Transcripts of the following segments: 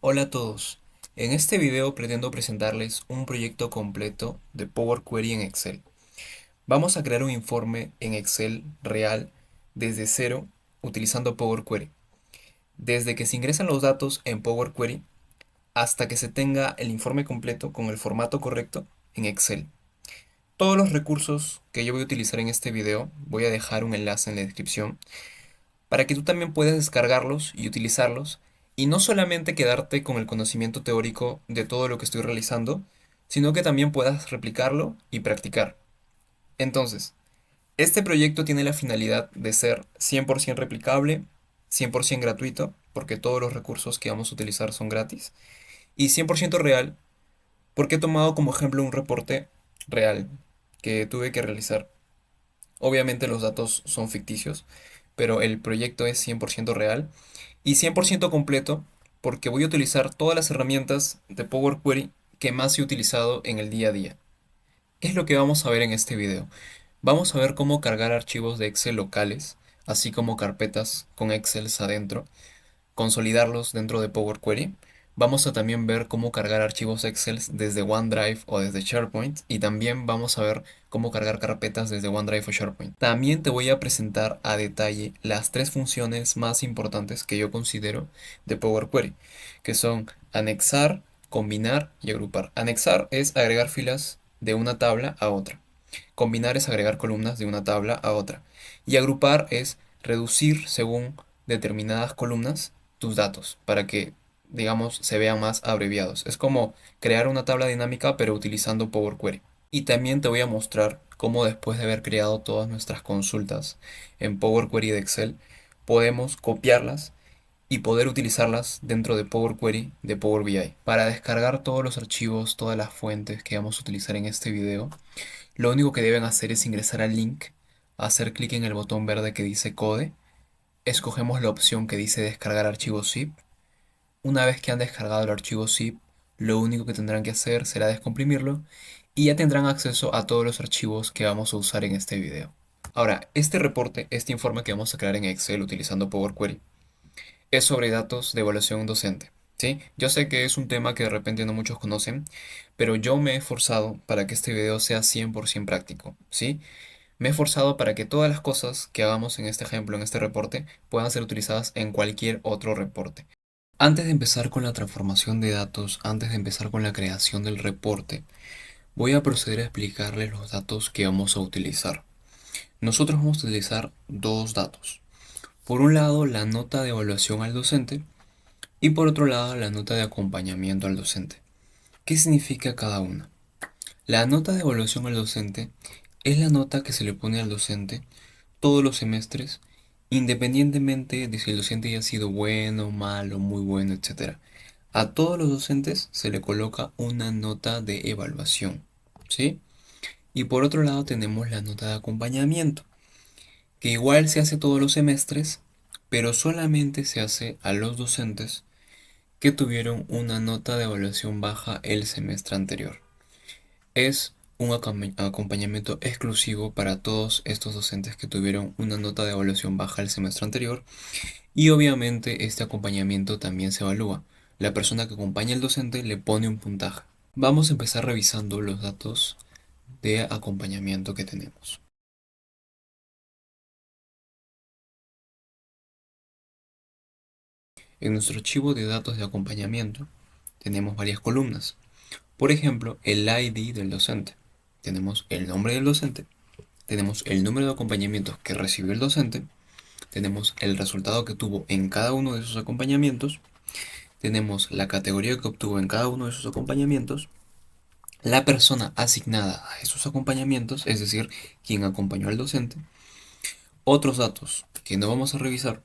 Hola a todos. En este video pretendo presentarles un proyecto completo de Power Query en Excel. Vamos a crear un informe en Excel real desde cero utilizando Power Query. Desde que se ingresan los datos en Power Query hasta que se tenga el informe completo con el formato correcto en Excel. Todos los recursos que yo voy a utilizar en este video voy a dejar un enlace en la descripción para que tú también puedas descargarlos y utilizarlos y no solamente quedarte con el conocimiento teórico de todo lo que estoy realizando, sino que también puedas replicarlo y practicar. Entonces, este proyecto tiene la finalidad de ser 100% replicable, 100% gratuito, porque todos los recursos que vamos a utilizar son gratis, y 100% real, porque he tomado como ejemplo un reporte real que tuve que realizar. Obviamente los datos son ficticios, pero el proyecto es 100% real y 100% completo porque voy a utilizar todas las herramientas de Power Query que más he utilizado en el día a día. ¿Qué es lo que vamos a ver en este video? Vamos a ver cómo cargar archivos de Excel locales, así como carpetas con Excel adentro, consolidarlos dentro de Power Query. Vamos a también ver cómo cargar archivos Excel desde OneDrive o desde SharePoint y también vamos a ver cómo cargar carpetas desde OneDrive o SharePoint. También te voy a presentar a detalle las tres funciones más importantes que yo considero de Power Query, que son anexar, combinar y agrupar. Anexar es agregar filas de una tabla a otra. Combinar es agregar columnas de una tabla a otra. Y agrupar es reducir según determinadas columnas tus datos para que, digamos, se vean más abreviados. Es como crear una tabla dinámica pero utilizando Power Query. Y también te voy a mostrar cómo después de haber creado todas nuestras consultas en Power Query de Excel, podemos copiarlas y poder utilizarlas dentro de Power Query de Power BI. Para descargar todos los archivos, todas las fuentes que vamos a utilizar en este video, lo único que deben hacer es ingresar al link, hacer clic en el botón verde que dice Code, escogemos la opción que dice descargar archivo zip. Una vez que han descargado el archivo zip, lo único que tendrán que hacer será descomprimirlo y ya tendrán acceso a todos los archivos que vamos a usar en este video. Ahora, este reporte, este informe que vamos a crear en Excel utilizando Power Query, es sobre datos de evaluación docente. ¿Sí? Yo sé que es un tema que de repente no muchos conocen, pero yo me he esforzado para que este video sea 100% práctico. ¿Sí? Me he esforzado para que todas las cosas que hagamos en este ejemplo, en este reporte, puedan ser utilizadas en cualquier otro reporte. Antes de empezar con la transformación de datos, antes de empezar con la creación del reporte, voy a proceder a explicarles los datos que vamos a utilizar. Nosotros vamos a utilizar dos datos. Por un lado, la nota de evaluación al docente y por otro lado, la nota de acompañamiento al docente. ¿Qué significa cada una? La nota de evaluación al docente es la nota que se le pone al docente todos los semestres, independientemente de si el docente haya sido bueno, malo, muy bueno, etcétera. A todos los docentes se le coloca una nota de evaluación, ¿sí? Y por otro lado tenemos la nota de acompañamiento, que igual se hace todos los semestres, pero solamente se hace a los docentes que tuvieron una nota de evaluación baja el semestre anterior. Es un acompañamiento exclusivo para todos estos docentes que tuvieron una nota de evaluación baja el semestre anterior y obviamente este acompañamiento también se evalúa. La persona que acompaña al docente le pone un puntaje. Vamos a empezar revisando los datos de acompañamiento que tenemos. En nuestro archivo de datos de acompañamiento tenemos varias columnas. Por ejemplo, el ID del docente. Tenemos el nombre del docente, tenemos el número de acompañamientos que recibió el docente, tenemos el resultado que tuvo en cada uno de esos acompañamientos, tenemos la categoría que obtuvo en cada uno de esos acompañamientos, la persona asignada a esos acompañamientos, es decir, quien acompañó al docente, otros datos que no vamos a revisar,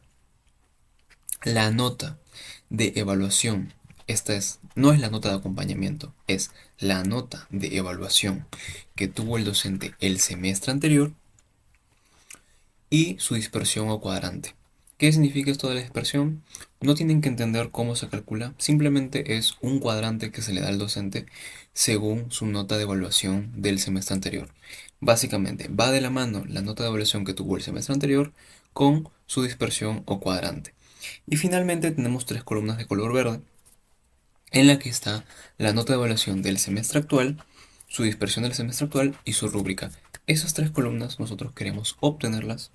la nota de evaluación. No es la nota de acompañamiento, es la nota de evaluación que tuvo el docente el semestre anterior y su dispersión o cuadrante. ¿Qué significa esto de la dispersión? No tienen que entender cómo se calcula, simplemente es un cuadrante que se le da al docente según su nota de evaluación del semestre anterior. Básicamente, va de la mano la nota de evaluación que tuvo el semestre anterior con su dispersión o cuadrante. Y finalmente tenemos tres columnas de color verde en la que está la nota de evaluación del semestre actual, su dispersión del semestre actual y su rúbrica. Esas tres columnas nosotros queremos obtenerlas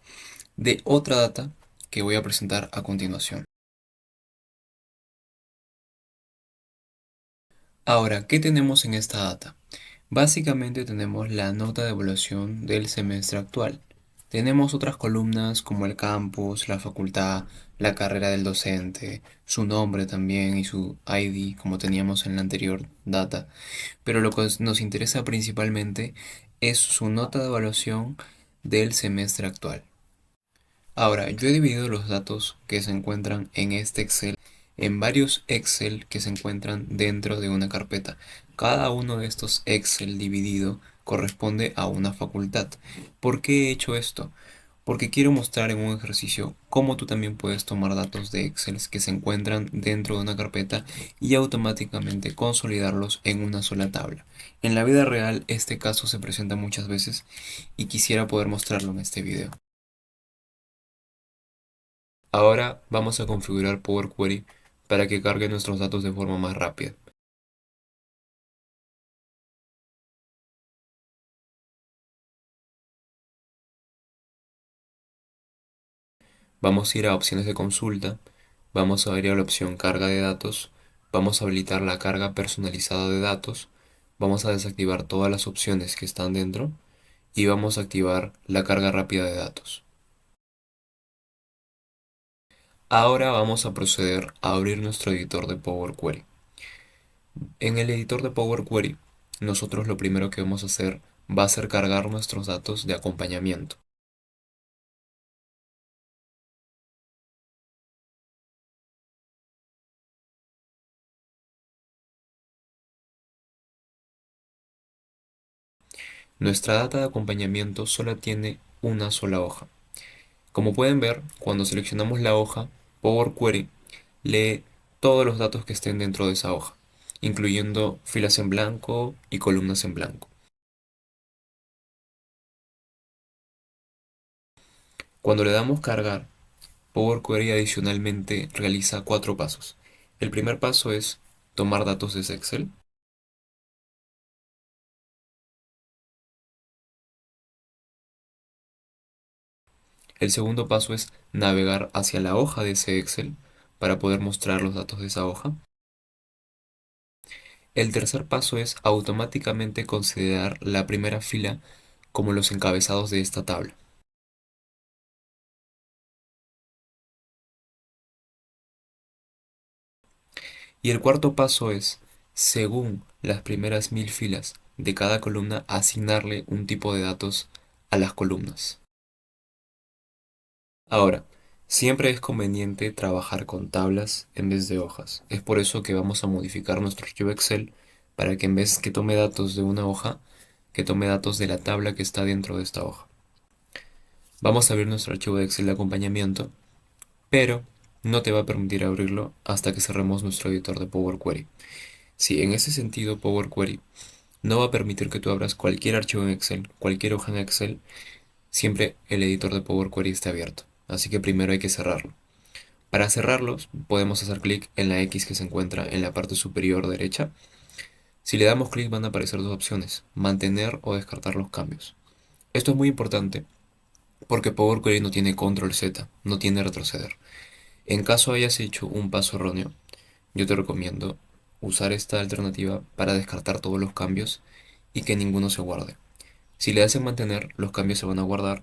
de otra data que voy a presentar a continuación. Ahora, ¿qué tenemos en esta data? Básicamente tenemos la nota de evaluación del semestre actual. Tenemos otras columnas como el campus, la facultad, la carrera del docente, su nombre también y su ID como teníamos en la anterior data. Pero lo que nos interesa principalmente es su nota de evaluación del semestre actual. Ahora, yo he dividido los datos que se encuentran en este Excel en varios Excel que se encuentran dentro de una carpeta. Cada uno de estos Excel dividido corresponde a una facultad. ¿Por qué he hecho esto? Porque quiero mostrar en un ejercicio cómo tú también puedes tomar datos de Excel que se encuentran dentro de una carpeta y automáticamente consolidarlos en una sola tabla. En la vida real este caso se presenta muchas veces y quisiera poder mostrarlo en este video. Ahora vamos a configurar Power Query para que cargue nuestros datos de forma más rápida. Vamos a ir a opciones de consulta, vamos a ir a la opción carga de datos, vamos a habilitar la carga personalizada de datos, vamos a desactivar todas las opciones que están dentro y vamos a activar la carga rápida de datos. Ahora vamos a proceder a abrir nuestro editor de Power Query. En el editor de Power Query, nosotros lo primero que vamos a hacer va a ser cargar nuestros datos de acompañamiento. Nuestra data de acompañamiento solo tiene una sola hoja. Como pueden ver, cuando seleccionamos la hoja, Power Query lee todos los datos que estén dentro de esa hoja, incluyendo filas en blanco y columnas en blanco. Cuando le damos cargar, Power Query adicionalmente realiza cuatro pasos. El primer paso es tomar datos de ese Excel. El segundo paso es navegar hacia la hoja de ese Excel para poder mostrar los datos de esa hoja. El tercer paso es automáticamente considerar la primera fila como los encabezados de esta tabla. Y el cuarto paso es, según las primeras 1000 filas de cada columna, asignarle un tipo de datos a las columnas. Ahora, siempre es conveniente trabajar con tablas en vez de hojas. Es por eso que vamos a modificar nuestro archivo Excel para que en vez que tome datos de una hoja, que tome datos de la tabla que está dentro de esta hoja. Vamos a abrir nuestro archivo de Excel de acompañamiento, pero no te va a permitir abrirlo hasta que cerremos nuestro editor de Power Query. Si en ese sentido Power Query no va a permitir que tú abras cualquier archivo en Excel, cualquier hoja en Excel, siempre el editor de Power Query esté abierto. Así que primero hay que cerrarlo. Para cerrarlos, podemos hacer clic en la X que se encuentra en la parte superior derecha. Si le damos clic van a aparecer dos opciones, mantener o descartar los cambios. Esto es muy importante porque Power Query no tiene control Z, no tiene retroceder. En caso hayas hecho un paso erróneo, yo te recomiendo usar esta alternativa para descartar todos los cambios y que ninguno se guarde. Si le das en mantener, los cambios se van a guardar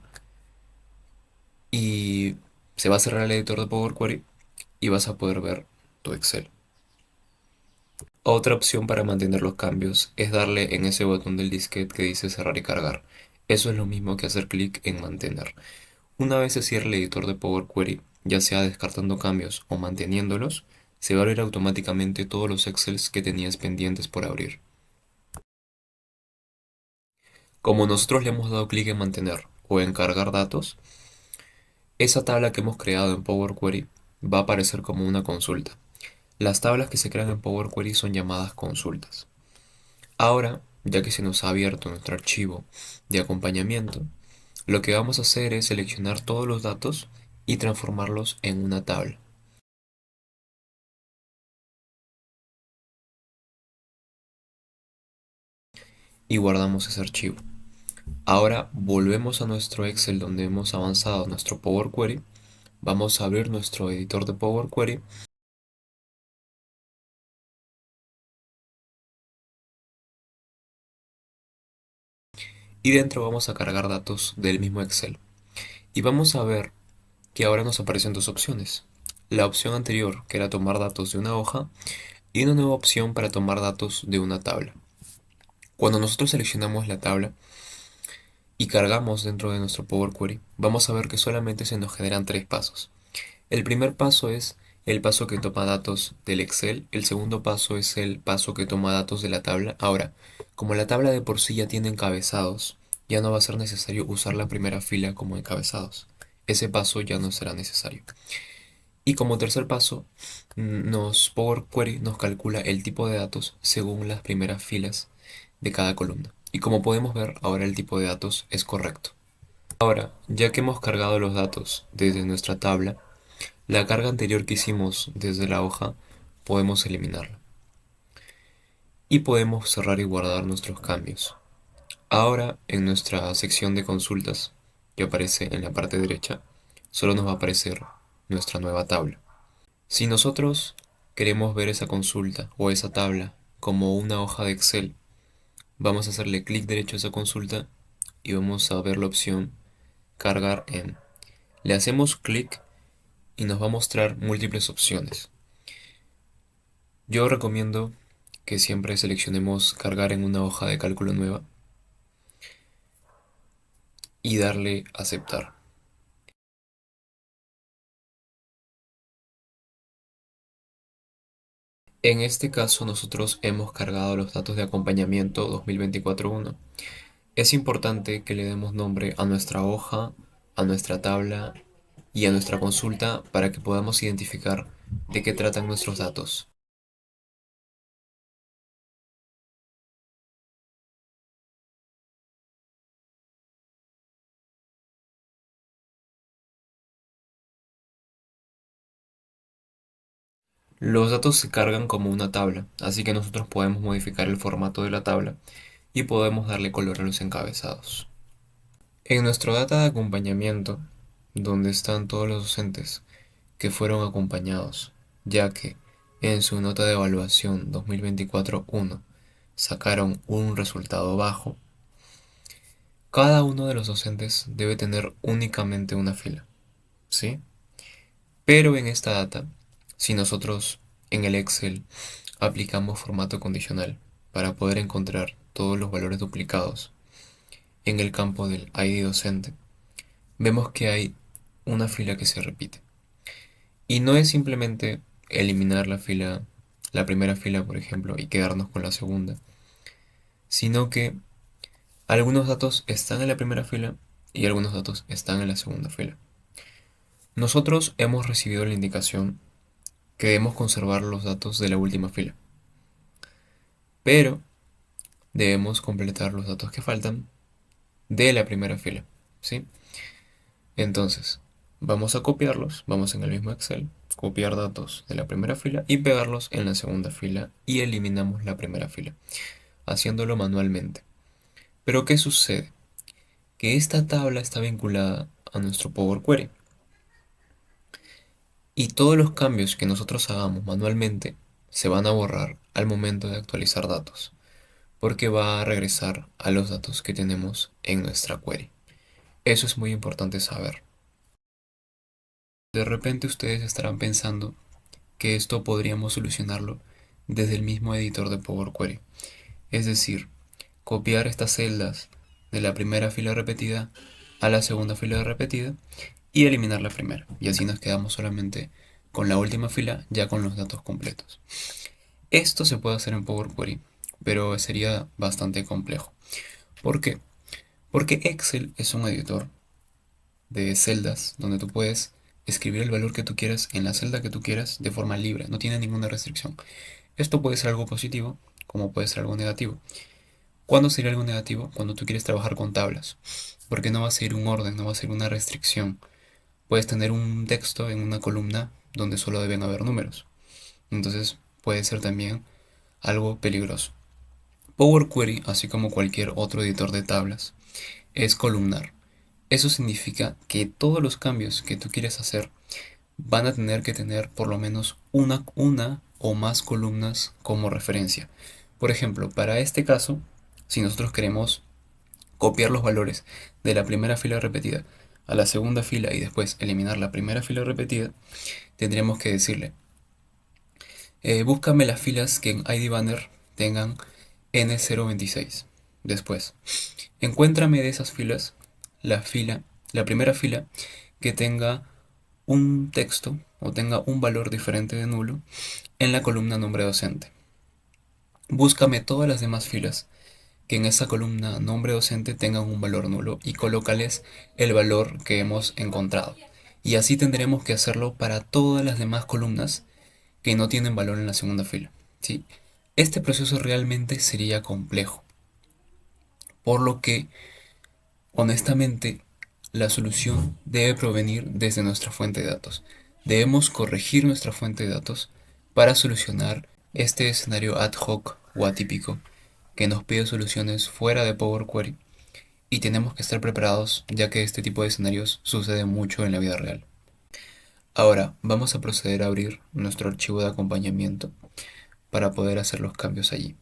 y se va a cerrar el editor de Power Query y vas a poder ver tu Excel. Otra opción para mantener los cambios es darle en ese botón del disquete que dice cerrar y cargar. Eso es lo mismo que hacer clic en mantener. Una vez se cierre el editor de Power Query, ya sea descartando cambios o manteniéndolos, se va a abrir automáticamente todos los Excels que tenías pendientes por abrir. Como nosotros le hemos dado clic en mantener o en cargar datos, esa tabla que hemos creado en Power Query va a aparecer como una consulta. Las tablas que se crean en Power Query son llamadas consultas. Ahora, ya que se nos ha abierto nuestro archivo de acompañamiento, lo que vamos a hacer es seleccionar todos los datos y transformarlos en una tabla. y guardamos ese archivo. Ahora volvemos a nuestro Excel donde hemos avanzado nuestro Power Query. Vamos a abrir nuestro editor de Power Query y dentro vamos a cargar datos del mismo Excel. Y vamos a ver que ahora nos aparecen dos opciones. La opción anterior, que era tomar datos de una hoja, y una nueva opción para tomar datos de una tabla. Cuando nosotros seleccionamos la tabla y cargamos dentro de nuestro Power Query, vamos a ver que solamente se nos generan tres pasos. El primer paso es el paso que toma datos del Excel, el segundo paso es el paso que toma datos de la tabla. Ahora, como la tabla de por sí ya tiene encabezados, ya no va a ser necesario usar la primera fila como encabezados. Ese paso ya no será necesario. Y como tercer paso, Power Query nos calcula el tipo de datos según las primeras filas de cada columna. Y como podemos ver, ahora el tipo de datos es correcto. Ahora, ya que hemos cargado los datos desde nuestra tabla, la carga anterior que hicimos desde la hoja podemos eliminarla. Y podemos cerrar y guardar nuestros cambios. Ahora, en nuestra sección de consultas, que aparece en la parte derecha, solo nos va a aparecer nuestra nueva tabla. Si nosotros queremos ver esa consulta o esa tabla como una hoja de Excel, vamos a hacerle clic derecho a esa consulta y vamos a ver la opción cargar en. Le hacemos clic y nos va a mostrar múltiples opciones. Yo recomiendo que siempre seleccionemos cargar en una hoja de cálculo nueva y darle aceptar. En este caso nosotros hemos cargado los datos de acompañamiento 2024-1. Es importante que le demos nombre a nuestra hoja, a nuestra tabla y a nuestra consulta para que podamos identificar de qué tratan nuestros datos. Los datos se cargan como una tabla, así que nosotros podemos modificar el formato de la tabla y podemos darle color a los encabezados. En nuestro data de acompañamiento, donde están todos los docentes que fueron acompañados, ya que en su nota de evaluación 2024-1 sacaron un resultado bajo, cada uno de los docentes debe tener únicamente una fila, ¿sí? Pero en esta data, si nosotros en el Excel aplicamos formato condicional para poder encontrar todos los valores duplicados en el campo del ID docente, vemos que hay una fila que se repite. Y no es simplemente eliminar la fila, la primera fila, por ejemplo, y quedarnos con la segunda, sino que algunos datos están en la primera fila y algunos datos están en la segunda fila. Nosotros hemos recibido la indicación que debemos conservar los datos de la última fila, pero debemos completar los datos que faltan de la primera fila, ¿sí? Entonces, vamos a copiarlos, vamos en el mismo Excel, copiar datos de la primera fila y pegarlos en la segunda fila y eliminamos la primera fila, haciéndolo manualmente. Pero ¿qué sucede? Que esta tabla está vinculada a nuestro Power Query y todos los cambios que nosotros hagamos manualmente se van a borrar al momento de actualizar datos, porque va a regresar a los datos que tenemos en nuestra query. Eso es muy importante saber. De repente ustedes estarán pensando que esto podríamos solucionarlo desde el mismo editor de Power Query. Es decir, copiar estas celdas de la primera fila repetida a la segunda fila repetida y eliminar la primera. Y así nos quedamos solamente con la última fila ya con los datos completos. Esto se puede hacer en Power Query, pero sería bastante complejo. ¿Por qué? Porque Excel es un editor de celdas donde tú puedes escribir el valor que tú quieras en la celda que tú quieras de forma libre, no tiene ninguna restricción. Esto puede ser algo positivo como puede ser algo negativo. ¿Cuándo sería algo negativo? Cuando tú quieres trabajar con tablas, porque no va a ser un orden, no va a ser una restricción. Puedes tener un texto en una columna donde solo deben haber números. Entonces puede ser también algo peligroso. Power Query, así como cualquier otro editor de tablas, es columnar. Eso significa que todos los cambios que tú quieres hacer van a tener que tener por lo menos una o más columnas como referencia. Por ejemplo, para este caso, si nosotros queremos copiar los valores de la primera fila repetida a la segunda fila y después eliminar la primera fila repetida, tendríamos que decirle, búscame las filas que en ID Banner tengan N026. Después, encuéntrame de esas filas la primera fila que tenga un texto o tenga un valor diferente de nulo en la columna nombre docente. Búscame todas las demás filas que en esa columna nombre docente tengan un valor nulo y colócales el valor que hemos encontrado. Y así tendremos que hacerlo para todas las demás columnas que no tienen valor en la segunda fila. ¿Sí? Este proceso realmente sería complejo, por lo que honestamente la solución debe provenir desde nuestra fuente de datos. Debemos corregir nuestra fuente de datos para solucionar este escenario ad hoc o atípico que nos pide soluciones fuera de Power Query y tenemos que estar preparados ya que este tipo de escenarios sucede mucho en la vida real. Ahora vamos a proceder a abrir nuestro archivo de acompañamiento para poder hacer los cambios allí.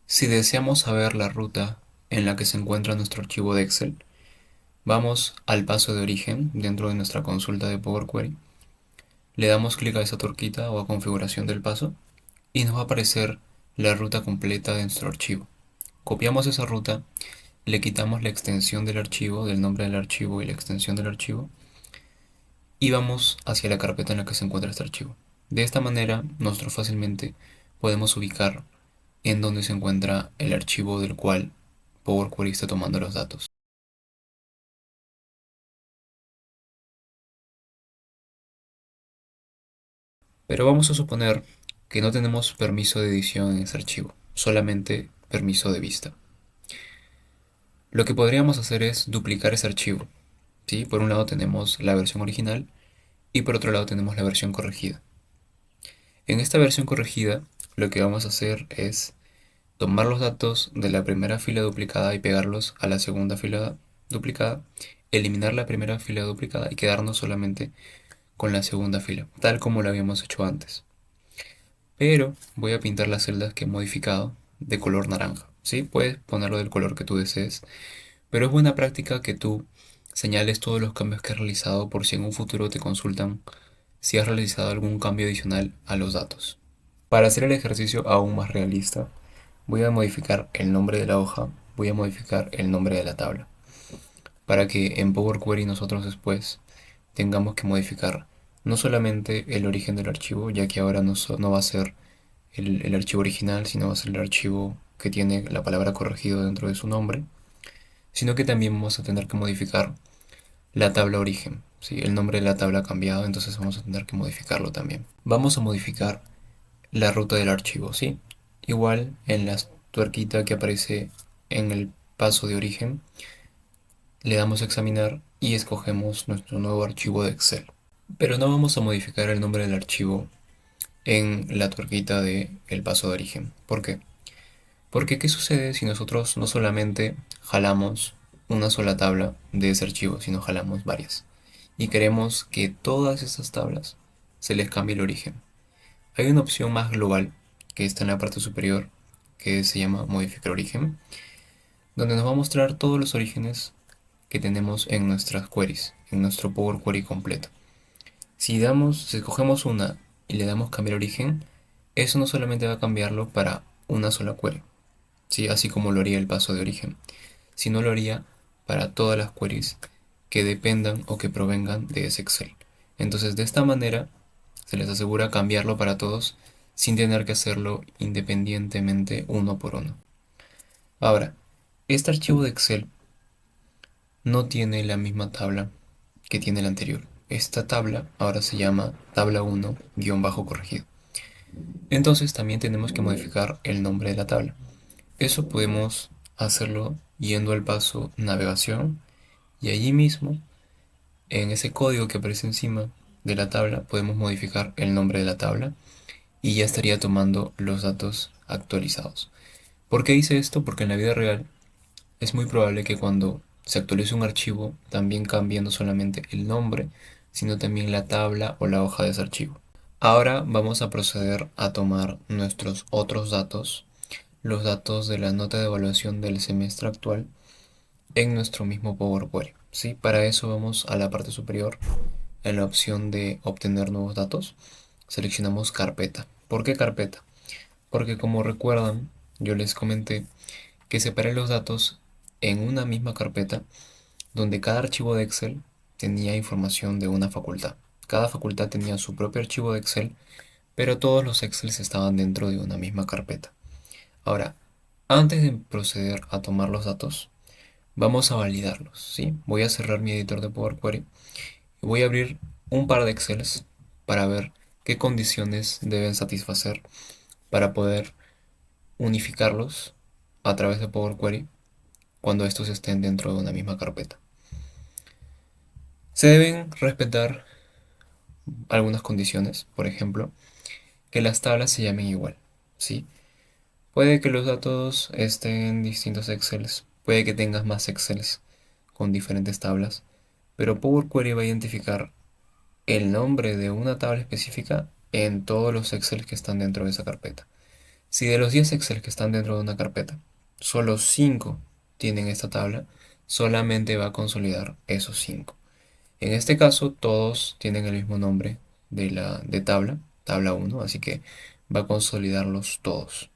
Si deseamos saber la ruta en la que se encuentra nuestro archivo de Excel, vamos al paso de origen dentro de nuestra consulta de Power Query, le damos clic a esa turquita o a configuración del paso y nos va a aparecer la ruta completa de nuestro archivo. Copiamos esa ruta, le quitamos la extensión del archivo, del nombre del archivo y la extensión del archivo y vamos hacia la carpeta en la que se encuentra este archivo. De esta manera nosotros fácilmente podemos ubicar en dónde se encuentra el archivo del cual Power Query está tomando los datos. Pero vamos a suponer que no tenemos permiso de edición en ese archivo, solamente permiso de vista. Lo que podríamos hacer es duplicar ese archivo. ¿Sí? Por un lado tenemos la versión original y por otro lado tenemos la versión corregida. En esta versión corregida, lo que vamos a hacer es tomar los datos de la primera fila duplicada y pegarlos a la segunda fila duplicada, eliminar la primera fila duplicada y quedarnos solamente con la segunda fila, tal como lo habíamos hecho antes. Pero voy a pintar las celdas que he modificado de color naranja. ¿Sí? Puedes ponerlo del color que tú desees, pero es buena práctica que tú señales todos los cambios que has realizado por si en un futuro te consultan si has realizado algún cambio adicional a los datos. Para hacer el ejercicio aún más realista, voy a modificar el nombre de la hoja, voy a modificar el nombre de la tabla, para que en Power Query nosotros después tengamos que modificar no solamente el origen del archivo, ya que ahora no va a ser el archivo original, sino va a ser el archivo que tiene la palabra corregido dentro de su nombre, sino que también vamos a tener que modificar la tabla origen. ¿Sí? El nombre de la tabla ha cambiado, entonces vamos a tener que modificarlo también. Vamos a modificar la ruta del archivo, ¿sí? Igual en la tuerquita que aparece en el paso de origen, le damos a examinar y escogemos nuestro nuevo archivo de Excel. Pero no vamos a modificar el nombre del archivo en la tuerquita de el paso de origen. ¿Por qué? Porque ¿qué sucede si nosotros no solamente jalamos una sola tabla de ese archivo, sino jalamos varias? Y queremos que todas esas tablas se les cambie el origen. Hay una opción más global que está en la parte superior que se llama modificar origen, donde nos va a mostrar todos los orígenes que tenemos en nuestras queries, en nuestro Power Query completo. Si escogemos una y le damos cambiar origen, eso no solamente va a cambiarlo para una sola query, ¿sí? Así como lo haría el paso de origen, sino lo haría para todas las queries que dependan o que provengan de ese Excel. Entonces, de esta manera, se les asegura cambiarlo para todos sin tener que hacerlo independientemente uno por uno. Ahora, este archivo de Excel no tiene la misma tabla que tiene el anterior. Esta tabla ahora se llama tabla 1-corregido. Entonces también tenemos que modificar el nombre de la tabla. Eso podemos hacerlo yendo al paso navegación y allí mismo, en ese código que aparece encima de la tabla, podemos modificar el nombre de la tabla y ya estaría tomando los datos actualizados. ¿Por qué hice esto? Porque en la vida real es muy probable que cuando se actualice un archivo también cambie no solamente el nombre, sino también la tabla o la hoja de ese archivo. Ahora vamos a proceder a tomar nuestros otros datos, los datos de la nota de evaluación del semestre actual en nuestro mismo Power Query. ¿Sí? Para eso vamos a la parte superior, en la opción de obtener nuevos datos, seleccionamos carpeta. ¿Por qué carpeta? Porque como recuerdan, yo les comenté que separé los datos en una misma carpeta donde cada archivo de Excel tenía información de una facultad. Cada facultad tenía su propio archivo de Excel, pero todos los Excels estaban dentro de una misma carpeta. Ahora, antes de proceder a tomar los datos, vamos a validarlos, ¿sí? Voy a cerrar mi editor de Power Query y voy a abrir un par de Excels para ver qué condiciones deben satisfacer para poder unificarlos a través de Power Query cuando estos estén dentro de una misma carpeta. Se deben respetar algunas condiciones, por ejemplo, que las tablas se llamen igual, ¿sí? Puede que los datos estén en distintos Excels, puede que tengas más Excels con diferentes tablas, pero Power Query va a identificar el nombre de una tabla específica en todos los Excel que están dentro de esa carpeta. Si de los 10 Excel que están dentro de una carpeta, solo 5 tienen esta tabla, solamente va a consolidar esos 5. En este caso, todos tienen el mismo nombre de tabla, tabla 1, así que va a consolidarlos todos.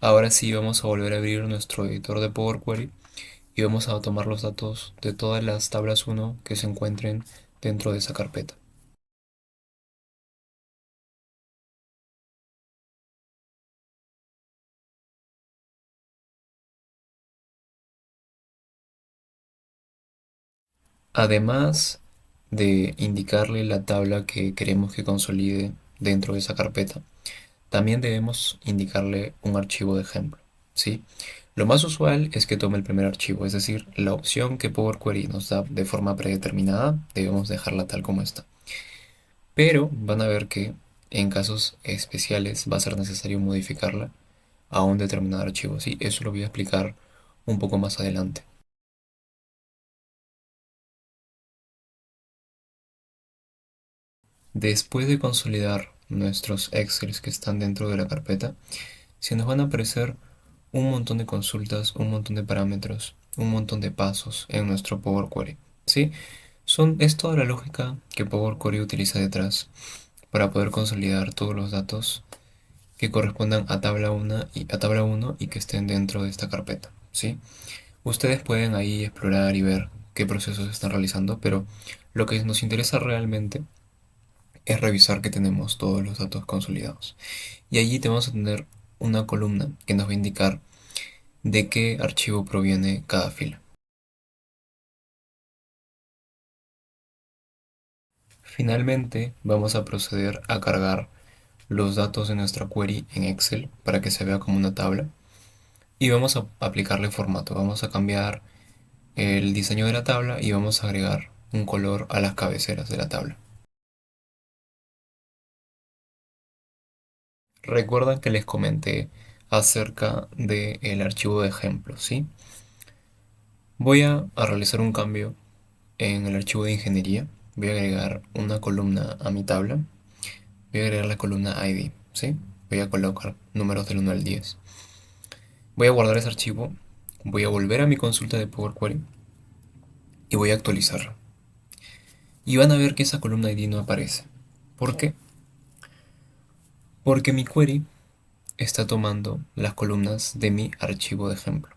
Ahora sí vamos a volver a abrir nuestro editor de Power Query y vamos a tomar los datos de todas las tablas 1 que se encuentren dentro de esa carpeta. Además de indicarle la tabla que queremos que consolide dentro de esa carpeta, también debemos indicarle un archivo de ejemplo, ¿sí? Lo más usual es que tome el primer archivo, es decir, la opción que Power Query nos da de forma predeterminada, debemos dejarla tal como está. Pero van a ver que en casos especiales va a ser necesario modificarla a un determinado archivo, ¿sí? Eso lo voy a explicar un poco más adelante. Después de consolidar nuestros Excels que están dentro de la carpeta, se nos van a aparecer un montón de consultas, un montón de parámetros, un montón de pasos en nuestro Power Query, ¿sí? Es toda la lógica que Power Query utiliza detrás para poder consolidar todos los datos que correspondan a tabla 1 y que estén dentro de esta carpeta, ¿sí? Ustedes pueden ahí explorar y ver qué procesos están realizando, pero lo que nos interesa realmente es revisar que tenemos todos los datos consolidados. Y allí te vamos a tener una columna que nos va a indicar de qué archivo proviene cada fila. Finalmente, vamos a proceder a cargar los datos de nuestra query en Excel para que se vea como una tabla. Y vamos a aplicarle formato. Vamos a cambiar el diseño de la tabla y vamos a agregar un color a las cabeceras de la tabla. Recuerdan que les comenté acerca del archivo de ejemplo, ¿sí? Voy a realizar un cambio en el archivo de ingeniería. Voy a agregar una columna a mi tabla. Voy a agregar la columna ID, ¿sí? Voy a colocar números del 1 al 10. Voy a guardar ese archivo. Voy a volver a mi consulta de Power Query y voy a actualizarla. Y van a ver que esa columna ID no aparece. ¿Por qué? Porque mi query está tomando las columnas de mi archivo de ejemplo,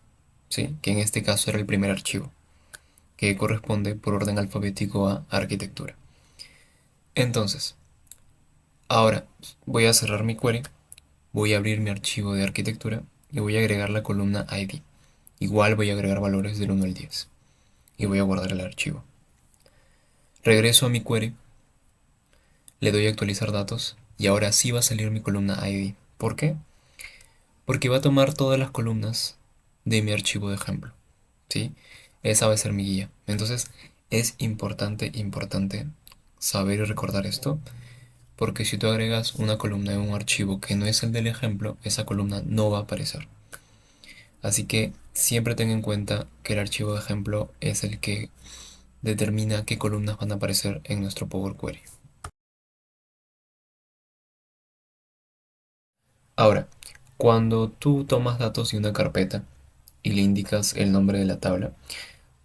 ¿sí? Que en este caso era el primer archivo, que corresponde por orden alfabético a arquitectura. Entonces, ahora voy a cerrar mi query, voy a abrir mi archivo de arquitectura y voy a agregar la columna ID. Igual voy a agregar valores del 1 al 10 y voy a guardar el archivo. Regreso a mi query, le doy a actualizar datos y ahora sí va a salir mi columna ID. ¿Por qué? Porque va a tomar todas las columnas de mi archivo de ejemplo, ¿sí? Esa va a ser mi guía. Entonces, es importante saber y recordar esto, porque si tú agregas una columna en un archivo que no es el del ejemplo, esa columna no va a aparecer. Así que siempre ten en cuenta que el archivo de ejemplo es el que determina qué columnas van a aparecer en nuestro Power Query. Ahora, cuando tú tomas datos de una carpeta y le indicas el nombre de la tabla,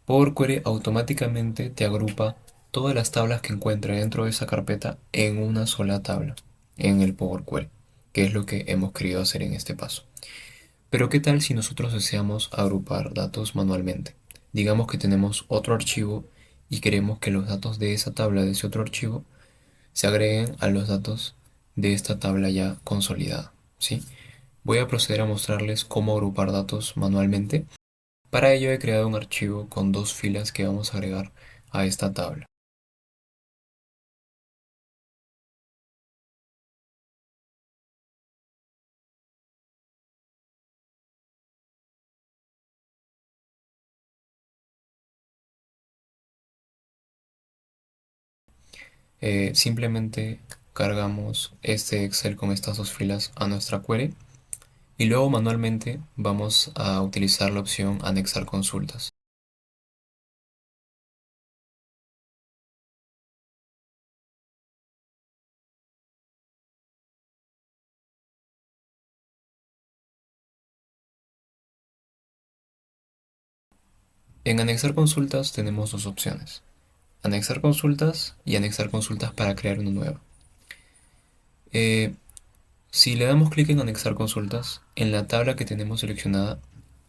Power Query automáticamente te agrupa todas las tablas que encuentre dentro de esa carpeta en una sola tabla, en el Power Query, que es lo que hemos querido hacer en este paso. Pero ¿qué tal si nosotros deseamos agrupar datos manualmente? Digamos que tenemos otro archivo y queremos que los datos de esa tabla de ese otro archivo se agreguen a los datos de esta tabla ya consolidada, ¿sí? Voy a proceder a mostrarles cómo agrupar datos manualmente. Para ello he creado un archivo con dos filas que vamos a agregar a esta tabla. Simplemente cargamos este Excel con estas dos filas a nuestra query y luego manualmente vamos a utilizar la opción anexar consultas. En anexar consultas tenemos dos opciones: anexar consultas y anexar consultas para crear una nueva. Eh, si le damos clic en anexar consultas, en la tabla que tenemos seleccionada,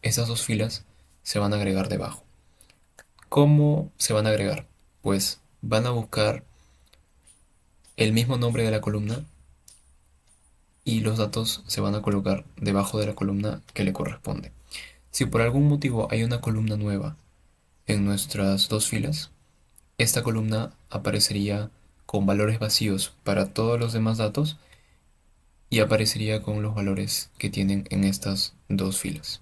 esas dos filas se van a agregar debajo. ¿Cómo se van a agregar? Pues van a buscar el mismo nombre de la columna y los datos se van a colocar debajo de la columna que le corresponde. Si por algún motivo hay una columna nueva en nuestras dos filas, esta columna aparecería con valores vacíos para todos los demás datos y aparecería con los valores que tienen en estas dos filas.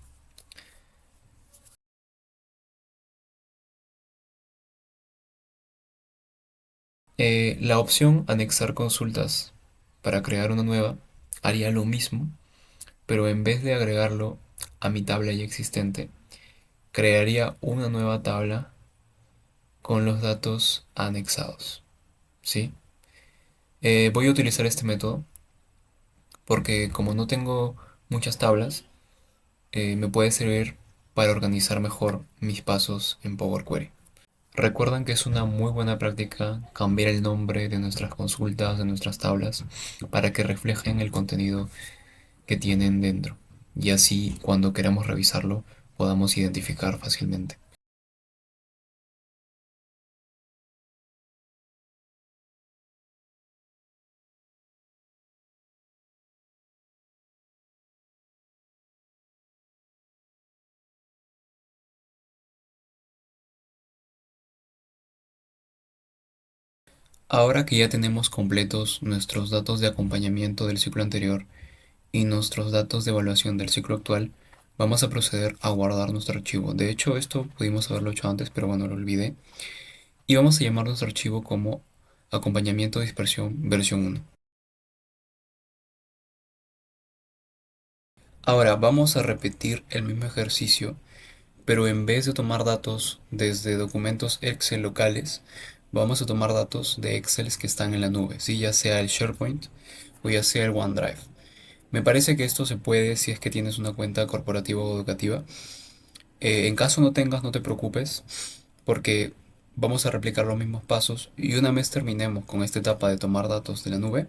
La opción anexar consultas para crear una nueva haría lo mismo, pero en vez de agregarlo a mi tabla ya existente, crearía una nueva tabla con los datos anexados, ¿sí? Voy a utilizar este método porque como no tengo muchas tablas, me puede servir para organizar mejor mis pasos en Power Query. Recuerdan que es una muy buena práctica cambiar el nombre de nuestras consultas, de nuestras tablas, para que reflejen el contenido que tienen dentro y así cuando queramos revisarlo podamos identificar fácilmente. Ahora que ya tenemos completos nuestros datos de acompañamiento del ciclo anterior y nuestros datos de evaluación del ciclo actual, vamos a proceder a guardar nuestro archivo. De hecho, esto pudimos haberlo hecho antes, pero bueno, lo olvidé. Y vamos a llamar nuestro archivo como acompañamiento de dispersión versión 1. Ahora vamos a repetir el mismo ejercicio, pero en vez de tomar datos desde documentos Excel locales, vamos a tomar datos de Excel que están en la nube, ¿sí? Ya sea el SharePoint o ya sea el OneDrive. Me parece que esto se puede si es que tienes una cuenta corporativa o educativa. En caso no tengas, no te preocupes, porque vamos a replicar los mismos pasos y una vez terminemos con esta etapa de tomar datos de la nube,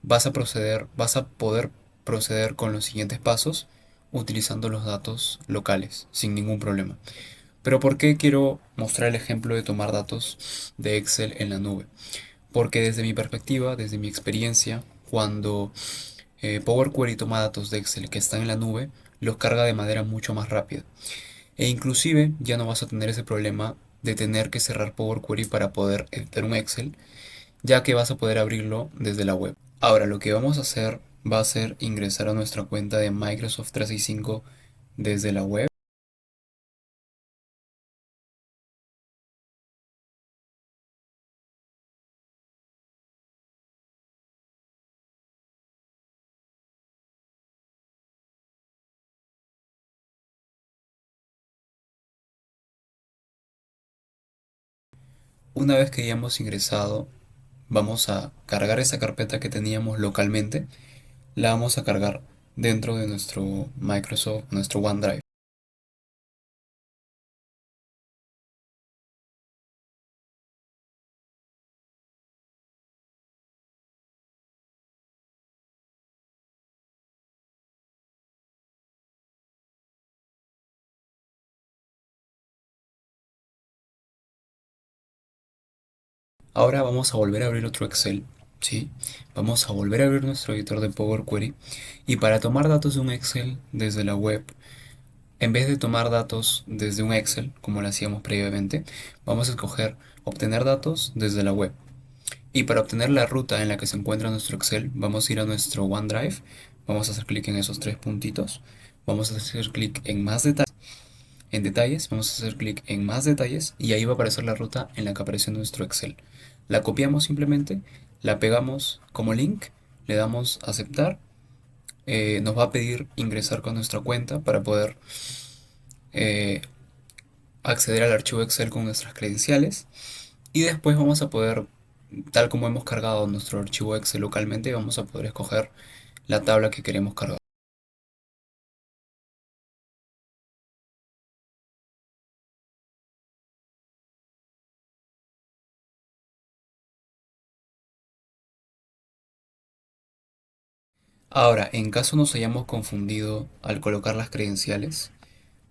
vas a poder proceder con los siguientes pasos utilizando los datos locales sin ningún problema. Pero ¿por qué quiero mostrar el ejemplo de tomar datos de Excel en la nube? Porque desde mi perspectiva, desde mi experiencia, cuando Power Query toma datos de Excel que están en la nube, los carga de manera mucho más rápida. E inclusive ya no vas a tener ese problema de tener que cerrar Power Query para poder editar un Excel, ya que vas a poder abrirlo desde la web. Ahora lo que vamos a hacer va a ser ingresar a nuestra cuenta de Microsoft 365 desde la web. Una vez que ya hemos ingresado, vamos a cargar esa carpeta que teníamos localmente, la vamos a cargar dentro de nuestro Microsoft, nuestro OneDrive. Ahora vamos a volver a abrir otro Excel, ¿sí? Vamos a volver a abrir nuestro editor de Power Query y para tomar datos de un Excel desde la web, en vez de tomar datos desde un Excel, como lo hacíamos previamente, vamos a escoger obtener datos desde la web. Y para obtener la ruta en la que se encuentra nuestro Excel, vamos a ir a nuestro OneDrive, vamos a hacer clic en esos tres puntitos, vamos a hacer clic en más detalles, vamos a hacer clic en más detalles y ahí va a aparecer la ruta en la que aparece nuestro Excel. La copiamos simplemente, la pegamos como link, le damos a aceptar, nos va a pedir ingresar con nuestra cuenta para poder eh, acceder al archivo Excel con nuestras credenciales y después vamos a poder, tal como hemos cargado nuestro archivo Excel localmente, vamos a poder escoger la tabla que queremos cargar. Ahora, en caso nos hayamos confundido al colocar las credenciales,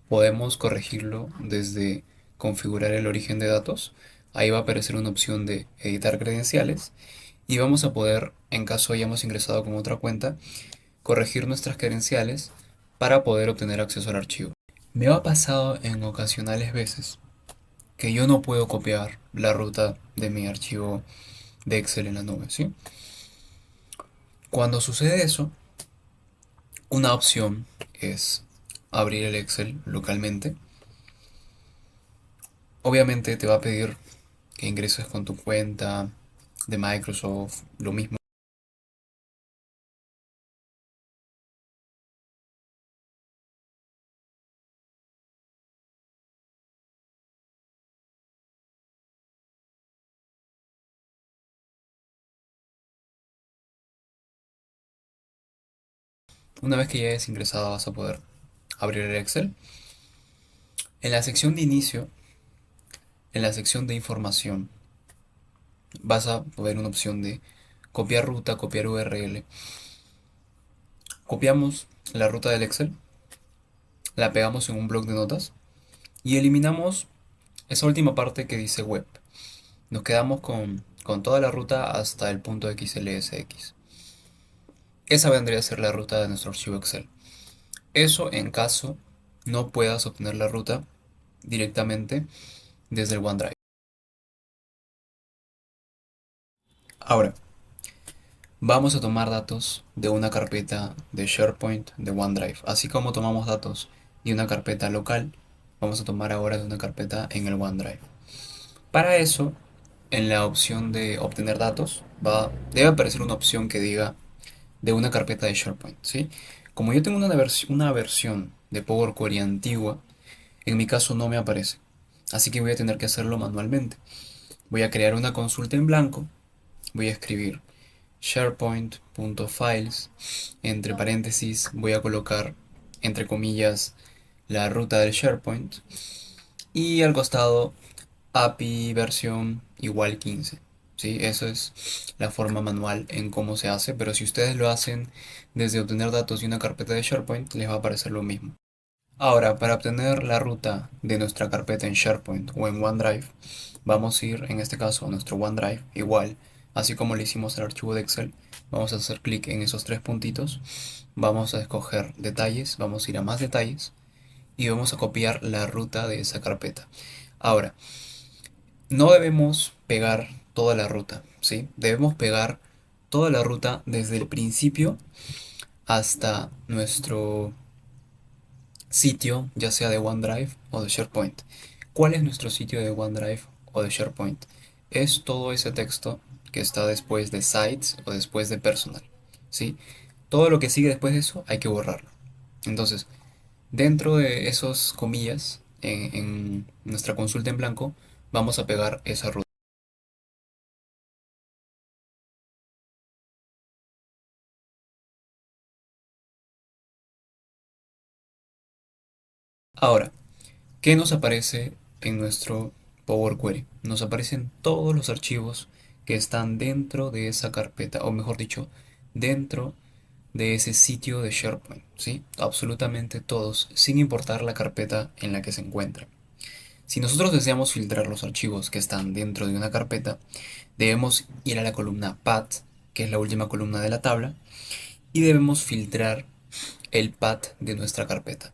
podemos corregirlo desde configurar el origen de datos. Ahí va a aparecer una opción de editar credenciales y vamos a poder, en caso hayamos ingresado con otra cuenta, corregir nuestras credenciales para poder obtener acceso al archivo. Me ha pasado en ocasionales veces que yo no puedo copiar la ruta de mi archivo de Excel en la nube, ¿sí? Cuando sucede eso, una opción es abrir el Excel localmente. Obviamente te va a pedir que ingreses con tu cuenta de Microsoft, lo mismo. Una vez que ya hayas ingresado vas a poder abrir el Excel. En la sección de inicio, en la sección de información, vas a ver una opción de copiar ruta, copiar URL. Copiamos la ruta del Excel, la pegamos en un bloc de notas y eliminamos esa última parte que dice web. Nos quedamos con toda la ruta hasta el punto XLSX. Esa vendría a ser la ruta de nuestro archivo Excel. Eso en caso no puedas obtener la ruta directamente desde el OneDrive. Ahora, vamos a tomar datos de una carpeta de SharePoint de OneDrive. Así como tomamos datos de una carpeta local, vamos a tomar ahora de una carpeta en el OneDrive. Para eso, en la opción de obtener datos, debe aparecer una opción que diga de una carpeta de SharePoint, ¿sí? Como yo tengo una versión de Power Query antigua, en mi caso no me aparece. Así que voy a tener que hacerlo manualmente. Voy a crear una consulta en blanco, voy a escribir sharepoint.files, entre paréntesis voy a colocar, entre comillas, la ruta del SharePoint y al costado API versión igual 15. ¿Sí? Eso es la forma manual en cómo se hace, pero si ustedes lo hacen desde obtener datos de una carpeta de SharePoint, les va a aparecer lo mismo. Ahora, para obtener la ruta de nuestra carpeta en SharePoint o en OneDrive, vamos a ir, en este caso, a nuestro OneDrive, igual, así como le hicimos el archivo de Excel, vamos a hacer clic en esos tres puntitos, vamos a escoger detalles, vamos a ir a más detalles y vamos a copiar la ruta de esa carpeta. Ahora, no debemos pegar toda la ruta, ¿sí? Debemos pegar toda la ruta desde el principio hasta nuestro sitio, ya sea de OneDrive o de SharePoint. ¿Cuál es nuestro sitio de OneDrive o de SharePoint? Es todo ese texto que está después de Sites o después de Personal, ¿sí? Todo lo que sigue después de eso hay que borrarlo. Entonces, dentro de esos comillas, en nuestra consulta en blanco, vamos a pegar esa ruta. Ahora, ¿qué nos aparece en nuestro Power Query? Nos aparecen todos los archivos que están dentro de esa carpeta, o mejor dicho, dentro de ese sitio de SharePoint, ¿sí? Absolutamente todos, sin importar la carpeta en la que se encuentran. Si nosotros deseamos filtrar los archivos que están dentro de una carpeta, debemos ir a la columna Path, que es la última columna de la tabla, y debemos filtrar el path de nuestra carpeta.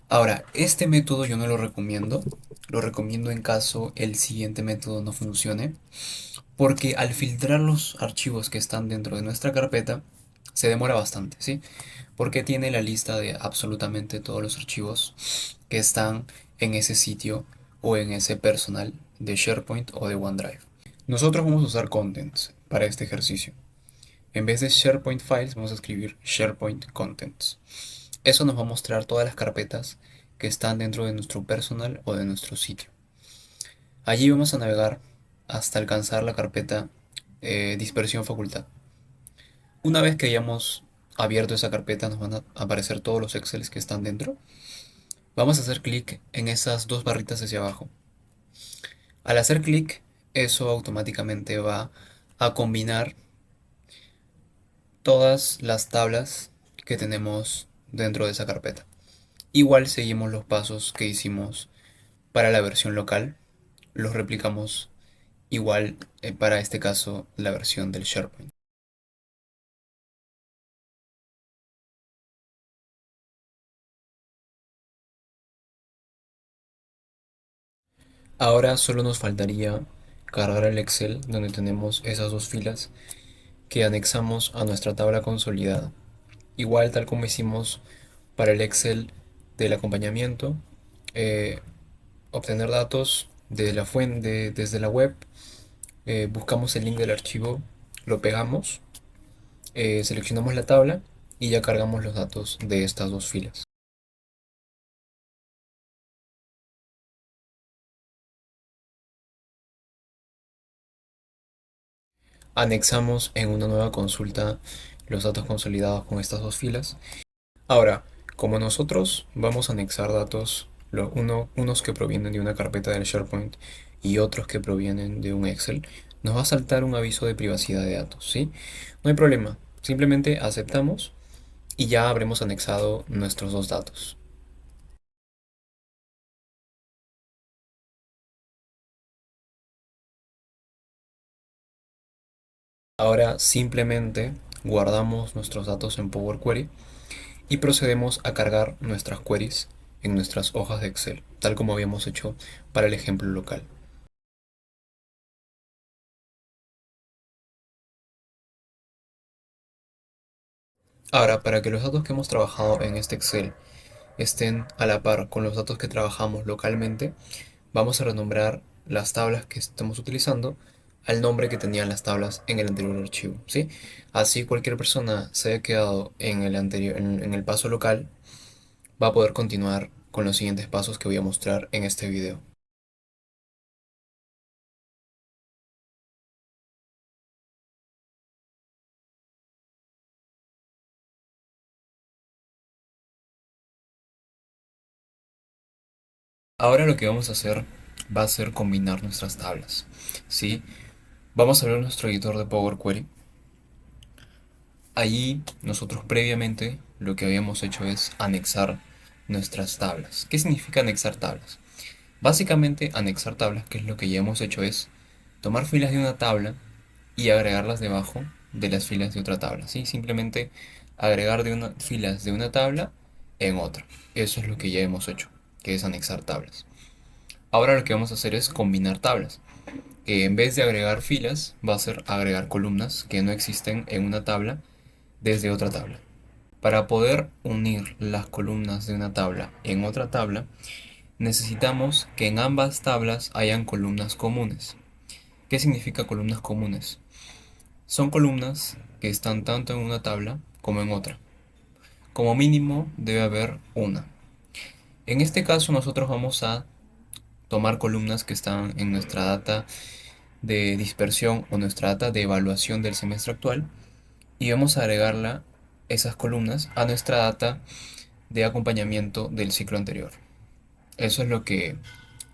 Ahora, este método yo no lo recomiendo en caso el siguiente método no funcione, porque al filtrar los archivos que están dentro de nuestra carpeta, se demora bastante, ¿sí? Porque tiene la lista de absolutamente todos los archivos que están en ese sitio o en ese personal de SharePoint o de OneDrive. Nosotros vamos a usar Contents para este ejercicio. En vez de SharePoint Files, vamos a escribir SharePoint Contents. Eso nos va a mostrar todas las carpetas que están dentro de nuestro personal o de nuestro sitio. Allí vamos a navegar hasta alcanzar la carpeta dispersión facultad. Una vez que hayamos abierto esa carpeta, nos van a aparecer todos los Excels que están dentro. Vamos a hacer clic en esas dos barritas hacia abajo. Al hacer clic, eso automáticamente va a combinar todas las tablas que tenemos dentro de esa carpeta. Igual seguimos los pasos que hicimos para la versión local, los replicamos igual para este caso la versión del SharePoint. Ahora solo nos faltaría cargar el Excel donde tenemos esas dos filas que anexamos a nuestra tabla consolidada. Igual tal como hicimos para el Excel del acompañamiento, eh, obtener datos de la fuente desde la web, buscamos el link del archivo, lo pegamos, seleccionamos la tabla y ya cargamos los datos de estas dos filas. Anexamos en una nueva consulta los datos consolidados con estas dos filas. Ahora, como nosotros vamos a anexar datos, unos que provienen de una carpeta del SharePoint y otros que provienen de un Excel, nos va a saltar un aviso de privacidad de datos, ¿sí? No hay problema, simplemente aceptamos y ya habremos anexado nuestros dos datos. Ahora simplemente guardamos nuestros datos en Power Query y procedemos a cargar nuestras queries en nuestras hojas de Excel, tal como habíamos hecho para el ejemplo local. Ahora, para que los datos que hemos trabajado en este Excel estén a la par con los datos que trabajamos localmente, vamos a renombrar las tablas que estamos utilizando al nombre que tenían las tablas en el anterior archivo, ¿sí? Así cualquier persona se haya quedado en el anterior, en el paso local, va a poder continuar con los siguientes pasos que voy a mostrar en este video. Ahora lo que vamos a hacer va a ser combinar nuestras tablas, ¿sí? Vamos a abrir nuestro editor de Power Query. Allí nosotros previamente lo que habíamos hecho es anexar nuestras tablas. ¿Qué significa anexar tablas? Básicamente anexar tablas, que es lo que ya hemos hecho, es tomar filas de una tabla y agregarlas debajo de las filas de otra tabla, ¿sí? Simplemente agregar filas de una tabla en otra. Eso es lo que ya hemos hecho, que es anexar tablas. Ahora lo que vamos a hacer es combinar tablas, que en vez de agregar filas va a ser agregar columnas que no existen en una tabla desde otra tabla. Para poder unir las columnas de una tabla en otra tabla, necesitamos que en ambas tablas hayan columnas comunes. ¿Qué significa columnas comunes? Son columnas que están tanto en una tabla como en otra. Como mínimo debe haber una. En este caso nosotros vamos a tomar columnas que están en nuestra data de dispersión o nuestra data de evaluación del semestre actual y vamos a agregarla, esas columnas, a nuestra data de acompañamiento del ciclo anterior. Eso es lo que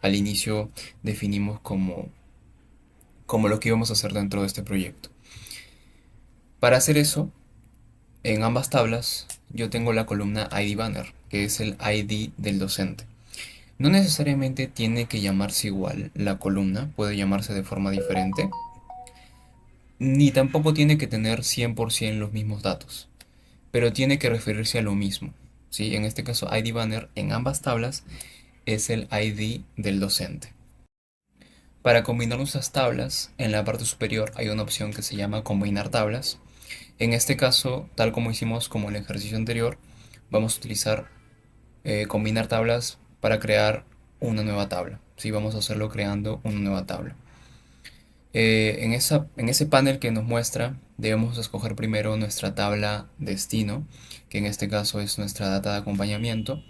al inicio definimos como lo que íbamos a hacer dentro de este proyecto. Para hacer eso, en ambas tablas yo tengo la columna ID Banner, que es el ID del docente. No necesariamente tiene que llamarse igual la columna, puede llamarse de forma diferente, ni tampoco tiene que tener 100% los mismos datos, pero tiene que referirse a lo mismo. ¿Sí? En este caso, ID Banner en ambas tablas es el ID del docente. Para combinar nuestras tablas, en la parte superior hay una opción que se llama combinar tablas. En este caso, tal como hicimos como el ejercicio anterior, vamos a utilizar combinar tablas para crear una nueva tabla. Sí, vamos a hacerlo creando una nueva tabla. En ese panel que nos muestra, debemos escoger primero nuestra tabla destino, que en este caso es nuestra data de acompañamiento,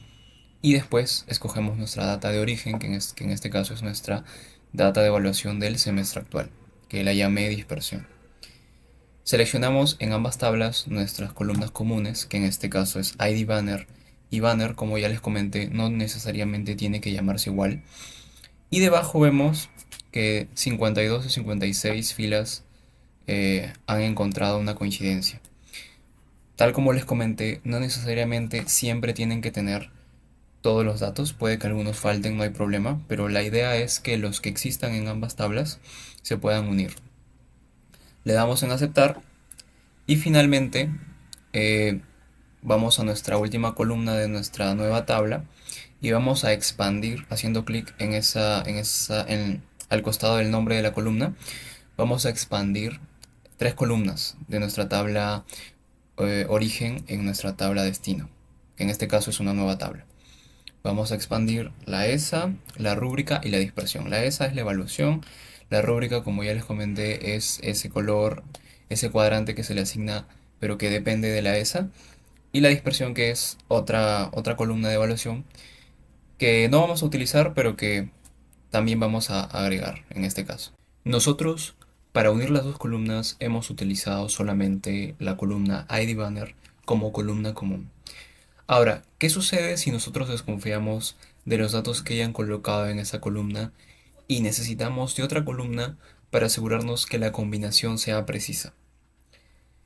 y después escogemos nuestra data de origen, que en este caso es nuestra data de evaluación del semestre actual, que la llamé dispersión. Seleccionamos en ambas tablas nuestras columnas comunes, que en este caso es ID Banner y Banner, como ya les comenté, no necesariamente tiene que llamarse igual. Y debajo vemos que 52 de 56 filas han encontrado una coincidencia. Tal como les comenté, no necesariamente siempre tienen que tener todos los datos, puede que algunos falten, no hay problema, pero la idea es que los que existan en ambas tablas se puedan unir. Le damos en aceptar y finalmente eh, vamos a nuestra última columna de nuestra nueva tabla y vamos a expandir haciendo clic al costado del nombre de la columna. Vamos a expandir tres columnas de nuestra tabla origen en nuestra tabla destino, que en este caso es una nueva tabla. Vamos a expandir la ESA, la rúbrica y la dispersión. La ESA es la evaluación, la rúbrica, como ya les comenté, es ese color, ese cuadrante que se le asigna pero que depende de la ESA, y la dispersión, que es otra columna de evaluación que no vamos a utilizar pero que también vamos a agregar en este caso. Nosotros, para unir las dos columnas, hemos utilizado solamente la columna ID Banner como columna común. Ahora, ¿qué sucede si nosotros desconfiamos de los datos que hayan colocado en esa columna y necesitamos de otra columna para asegurarnos que la combinación sea precisa?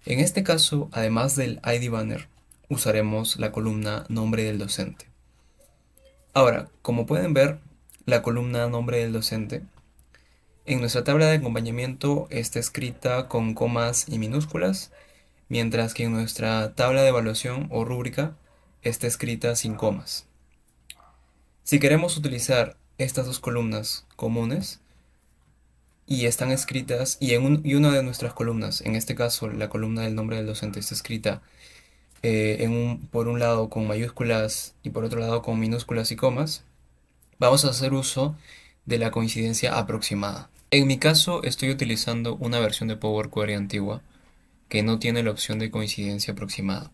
En este caso, además del ID Banner, usaremos la columna nombre del docente. Ahora, como pueden ver, la columna nombre del docente en nuestra tabla de acompañamiento está escrita con comas y minúsculas, mientras que en nuestra tabla de evaluación o rúbrica está escrita sin comas. Si queremos utilizar estas dos columnas comunes y están escritas, y una de nuestras columnas, en este caso la columna del nombre del docente, está escrita por un lado con mayúsculas y por otro lado con minúsculas y comas, vamos a hacer uso de la coincidencia aproximada. En mi caso estoy utilizando una versión de Power Query antigua que no tiene la opción de coincidencia aproximada.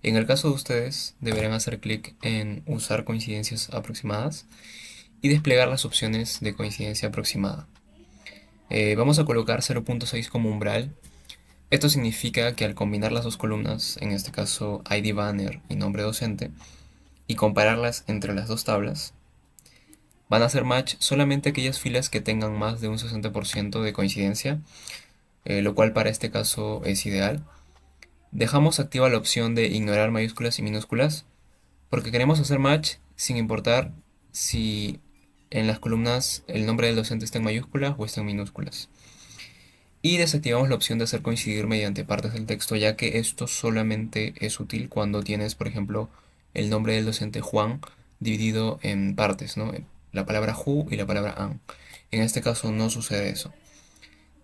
En el caso de ustedes, deberán hacer clic en usar coincidencias aproximadas y desplegar las opciones de coincidencia aproximada. Vamos a colocar 0.6 como umbral. Esto significa que al combinar las dos columnas, en este caso ID Banner y nombre docente, y compararlas entre las dos tablas, van a hacer match solamente aquellas filas que tengan más de un 60% de coincidencia, lo cual para este caso es ideal. Dejamos activa la opción de ignorar mayúsculas y minúsculas porque queremos hacer match sin importar si en las columnas el nombre del docente está en mayúsculas o está en minúsculas. Y desactivamos la opción de hacer coincidir mediante partes del texto, ya que esto solamente es útil cuando tienes, por ejemplo, el nombre del docente Juan dividido en partes, ¿no? La palabra who y la palabra an. En este caso no sucede eso.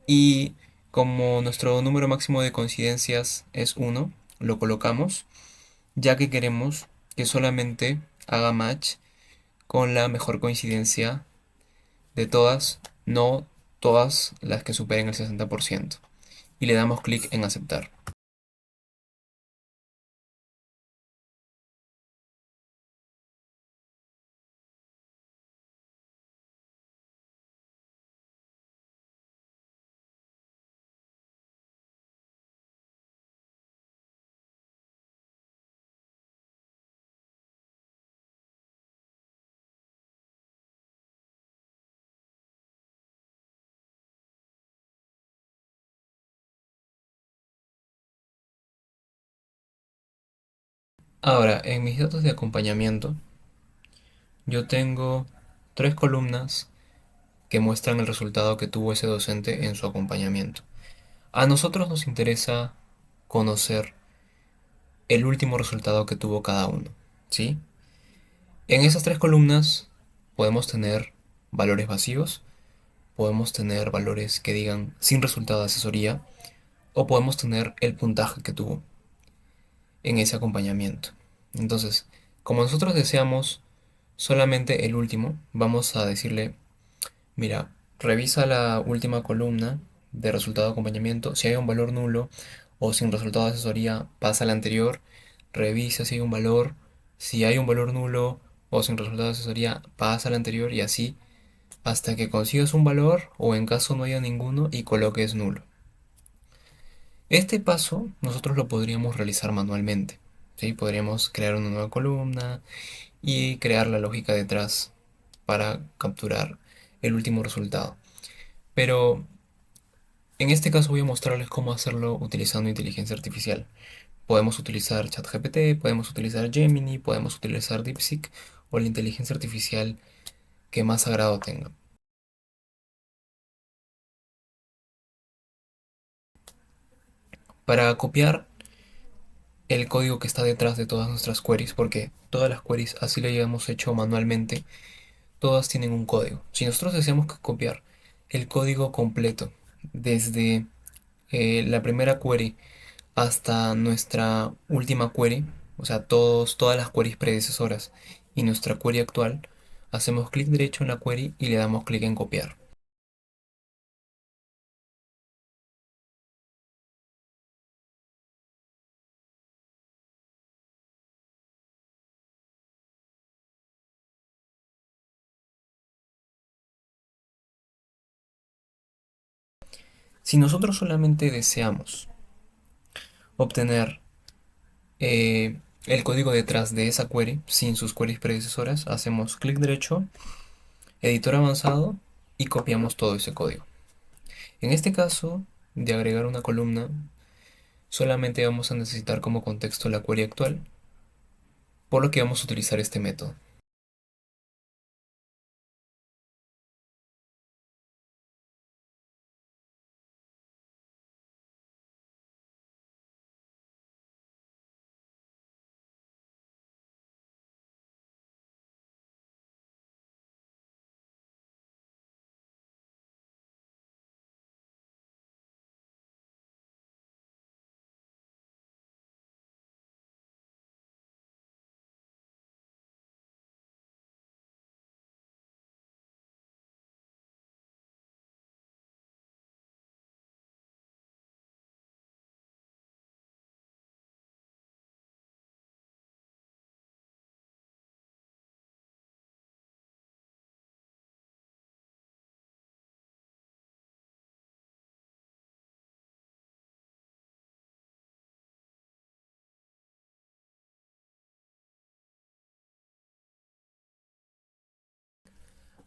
Y como nuestro número máximo de coincidencias es 1, lo colocamos, ya que queremos que solamente haga match con la mejor coincidencia de todas, no todas las que superen el 60%. Y le damos clic en aceptar. Ahora, en mis datos de acompañamiento, yo tengo tres columnas que muestran el resultado que tuvo ese docente en su acompañamiento. A nosotros nos interesa conocer el último resultado que tuvo cada uno, ¿sí? En esas tres columnas podemos tener valores vacíos, podemos tener valores que digan sin resultado de asesoría o podemos tener el puntaje que tuvo en ese acompañamiento. Entonces, como nosotros deseamos solamente el último, vamos a decirle, mira, revisa la última columna de resultado de acompañamiento. Si hay un valor nulo o sin resultado de asesoría, pasa al anterior. Revisa si hay un valor. Si hay un valor nulo o sin resultado de asesoría, pasa al anterior y así hasta que consigas un valor o en caso no haya ninguno y coloques nulo. Este paso nosotros lo podríamos realizar manualmente, ¿sí? Podríamos crear una nueva columna y crear la lógica detrás para capturar el último resultado. Pero en este caso voy a mostrarles cómo hacerlo utilizando inteligencia artificial. Podemos utilizar ChatGPT, podemos utilizar Gemini, podemos utilizar DeepSeek o la inteligencia artificial que más agrado tenga. Para copiar el código que está detrás de todas nuestras queries, porque todas las queries así lo hayamos hecho manualmente, todas tienen un código. Si nosotros deseamos copiar el código completo desde la primera query hasta nuestra última query, o sea, todas las queries predecesoras y nuestra query actual, hacemos clic derecho en la query y le damos clic en copiar. Si nosotros solamente deseamos obtener el código detrás de esa query sin sus queries predecesoras, hacemos clic derecho, editor avanzado y copiamos todo ese código. En este caso de agregar una columna, solamente vamos a necesitar como contexto la query actual, por lo que vamos a utilizar este método.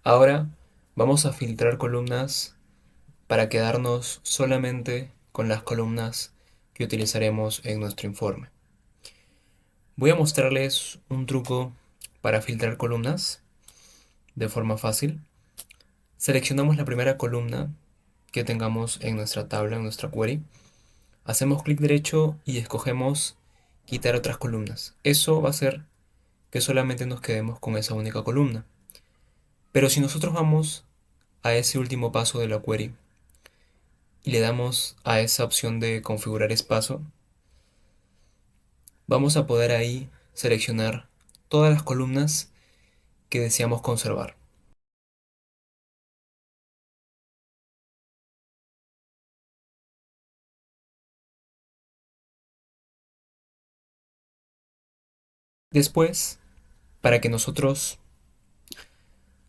Ahora vamos a filtrar columnas para quedarnos solamente con las columnas que utilizaremos en nuestro informe. Voy a mostrarles un truco para filtrar columnas de forma fácil. Seleccionamos la primera columna que tengamos en nuestra tabla, en nuestra query. Hacemos clic derecho y escogemos quitar otras columnas. Eso va a hacer que solamente nos quedemos con esa única columna. Pero si nosotros vamos a ese último paso de la query y le damos a esa opción de configurar espacio, vamos a poder ahí seleccionar todas las columnas que deseamos conservar. Después, para que nosotros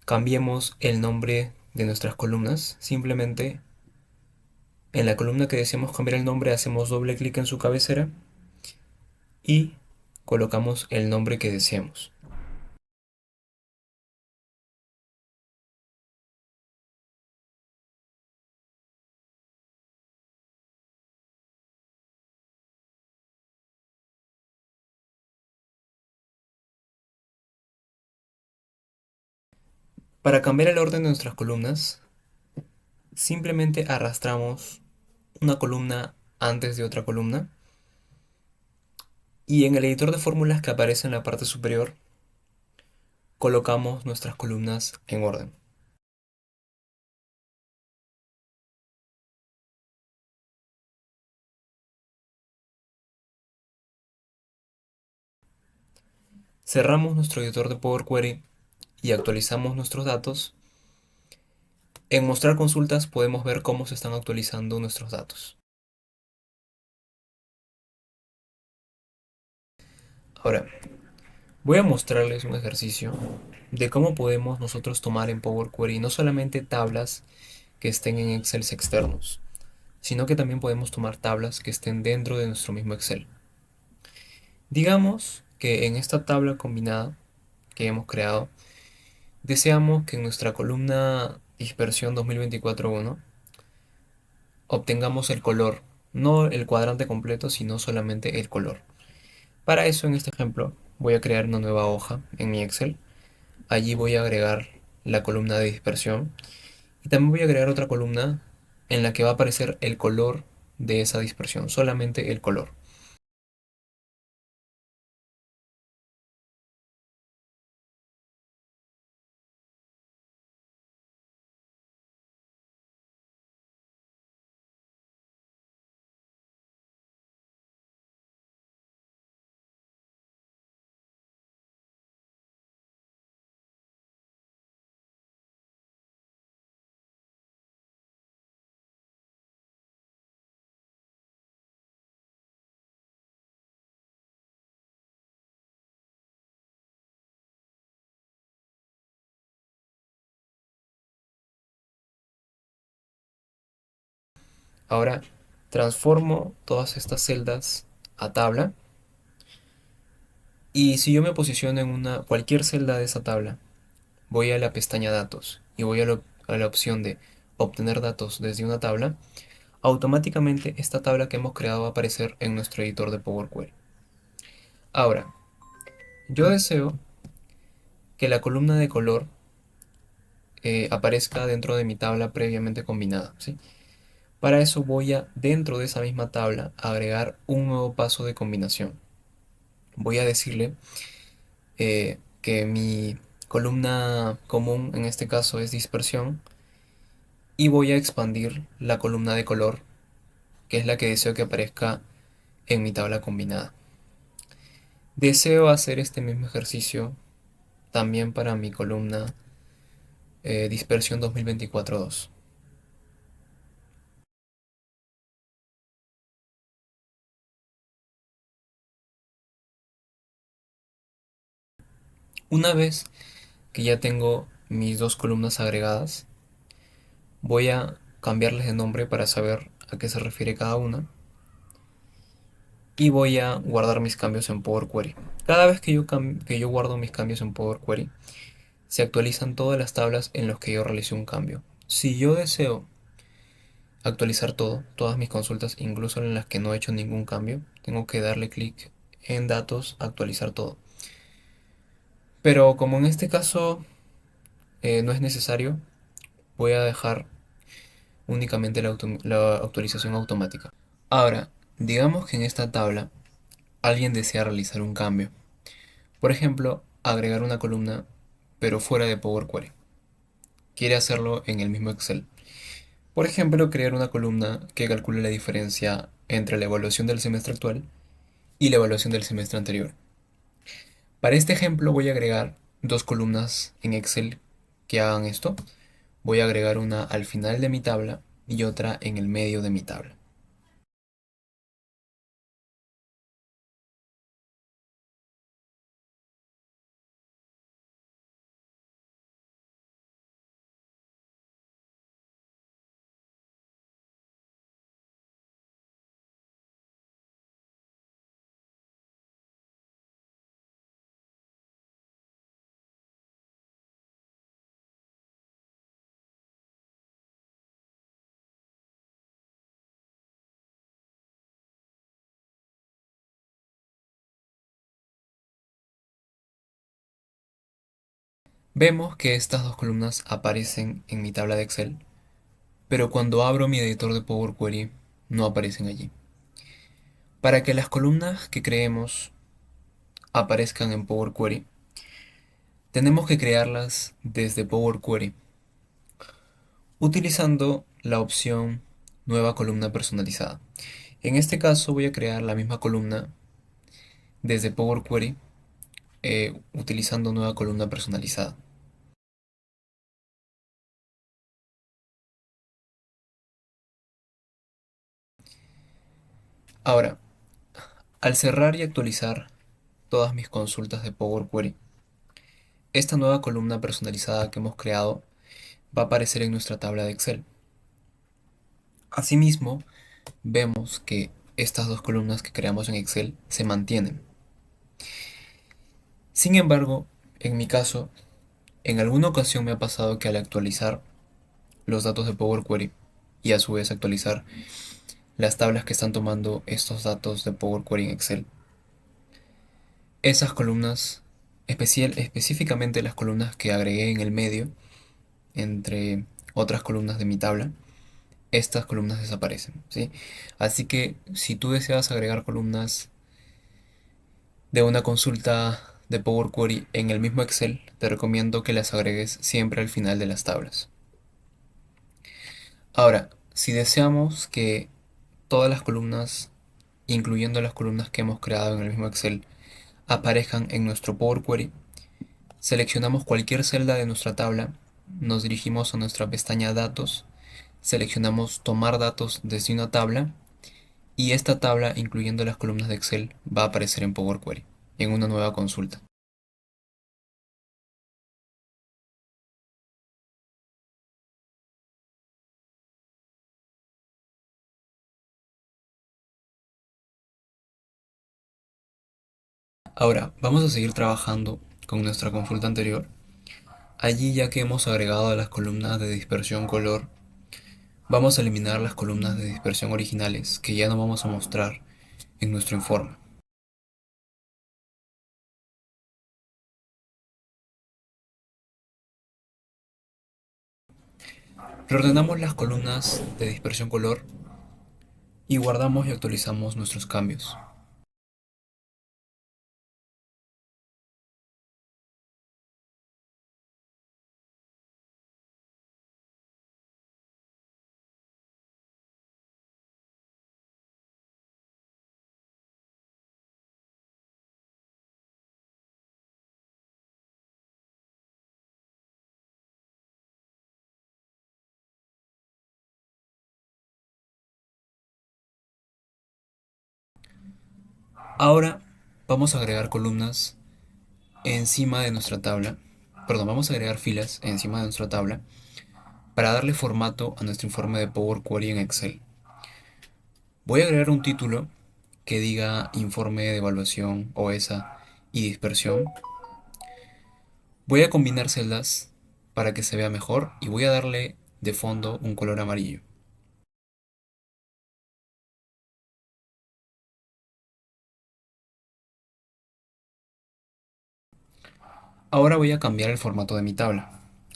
cambiemos el nombre de nuestras columnas, simplemente en la columna que deseamos cambiar el nombre hacemos doble clic en su cabecera y colocamos el nombre que deseamos. Para cambiar el orden de nuestras columnas, simplemente arrastramos una columna antes de otra columna y en el editor de fórmulas que aparece en la parte superior colocamos nuestras columnas en orden. Cerramos nuestro editor de Power Query y actualizamos nuestros datos. En mostrar consultas podemos ver cómo se están actualizando nuestros datos. Ahora, voy a mostrarles un ejercicio de cómo podemos nosotros tomar en Power Query no solamente tablas que estén en Excel externos, sino que también podemos tomar tablas que estén dentro de nuestro mismo Excel. Digamos que en esta tabla combinada que hemos creado, deseamos que en nuestra columna dispersión 2024-1 obtengamos el color, no el cuadrante completo, sino solamente el color. Para eso, en este ejemplo, voy a crear una nueva hoja en mi Excel. Allí voy a agregar la columna de dispersión y también voy a agregar otra columna en la que va a aparecer el color de esa dispersión, solamente el color. Ahora transformo todas estas celdas a tabla y si yo me posiciono en cualquier celda de esa tabla, voy a la pestaña datos y voy a la opción de obtener datos desde una tabla, automáticamente esta tabla que hemos creado va a aparecer en nuestro editor de Power Query. Ahora, yo deseo que la columna de color aparezca dentro de mi tabla previamente combinada, ¿sí? Para eso voy a, dentro de esa misma tabla, agregar un nuevo paso de combinación. Voy a decirle que mi columna común, en este caso, es dispersión, y voy a expandir la columna de color, que es la que deseo que aparezca en mi tabla combinada. Deseo hacer este mismo ejercicio también para mi columna dispersión 2024-2. Una vez que ya tengo mis dos columnas agregadas, voy a cambiarles de nombre para saber a qué se refiere cada una y voy a guardar mis cambios en Power Query. Cada vez que yo guardo mis cambios en Power Query, se actualizan todas las tablas en las que yo realicé un cambio. Si yo deseo actualizar todo, todas mis consultas, incluso en las que no he hecho ningún cambio, tengo que darle clic en datos, actualizar todo. Pero como en este caso no es necesario, voy a dejar únicamente la actualización automática. Ahora, digamos que en esta tabla alguien desea realizar un cambio. Por ejemplo, agregar una columna, pero fuera de Power Query. Quiere hacerlo en el mismo Excel. Por ejemplo, crear una columna que calcule la diferencia entre la evaluación del semestre actual y la evaluación del semestre anterior. Para este ejemplo voy a agregar dos columnas en Excel que hagan esto. Voy a agregar una al final de mi tabla y otra en el medio de mi tabla. Vemos que estas dos columnas aparecen en mi tabla de Excel, pero cuando abro mi editor de Power Query no aparecen allí. Para que las columnas que creemos aparezcan en Power Query, tenemos que crearlas desde Power Query, utilizando la opción Nueva columna personalizada. En este caso voy a crear la misma columna desde Power Query, utilizando Nueva columna personalizada. Ahora, al cerrar y actualizar todas mis consultas de Power Query, esta nueva columna personalizada que hemos creado va a aparecer en nuestra tabla de Excel. Asimismo, vemos que estas dos columnas que creamos en Excel se mantienen. Sin embargo, en mi caso, en alguna ocasión me ha pasado que al actualizar los datos de Power Query y a su vez actualizar las tablas que están tomando estos datos de Power Query en Excel, esas columnas, específicamente las columnas que agregué en el medio, entre otras columnas de mi tabla, estas columnas desaparecen, ¿sí? Así que si tú deseas agregar columnas de una consulta de Power Query en el mismo Excel, te recomiendo que las agregues siempre al final de las tablas. Ahora, si deseamos que todas las columnas, incluyendo las columnas que hemos creado en el mismo Excel, aparezcan en nuestro Power Query, seleccionamos cualquier celda de nuestra tabla, nos dirigimos a nuestra pestaña Datos, seleccionamos Tomar datos desde una tabla y esta tabla, incluyendo las columnas de Excel, va a aparecer en Power Query, en una nueva consulta. Ahora, vamos a seguir trabajando con nuestra consulta anterior. Allí, ya que hemos agregado las columnas de dispersión color, vamos a eliminar las columnas de dispersión originales que ya no vamos a mostrar en nuestro informe. Reordenamos las columnas de dispersión color y guardamos y actualizamos nuestros cambios. Ahora vamos a agregar columnas encima de nuestra tabla. Perdón, vamos a agregar filas encima de nuestra tabla para darle formato a nuestro informe de Power Query en Excel. Voy a agregar un título que diga Informe de Evaluación OESA y Dispersión. Voy a combinar celdas para que se vea mejor y voy a darle de fondo un color amarillo. Ahora voy a cambiar el formato de mi tabla.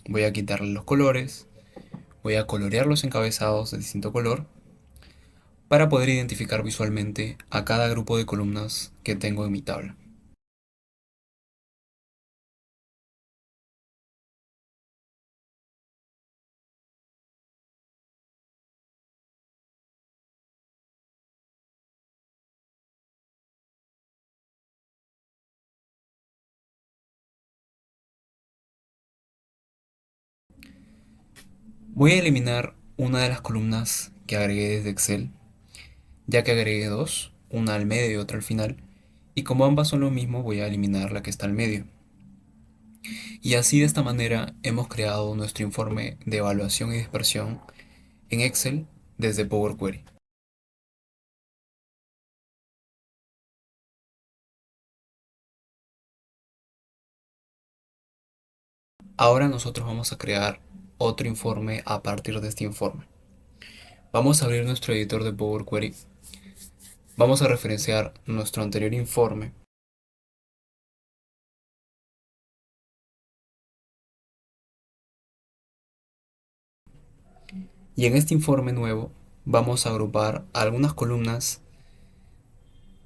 Voy a quitarle los colores, voy a colorear los encabezados de distinto color para poder identificar visualmente a cada grupo de columnas que tengo en mi tabla. Voy a eliminar una de las columnas que agregué desde Excel, ya que agregué dos, una al medio y otra al final, y como ambas son lo mismo, voy a eliminar la que está al medio. Y así de esta manera hemos creado nuestro informe de evaluación y dispersión en Excel desde Power Query. Ahora nosotros vamos a crear otro informe a partir de este informe. Vamos a abrir nuestro editor de Power Query. Vamos a referenciar nuestro anterior informe Y en este informe nuevo vamos a agrupar algunas columnas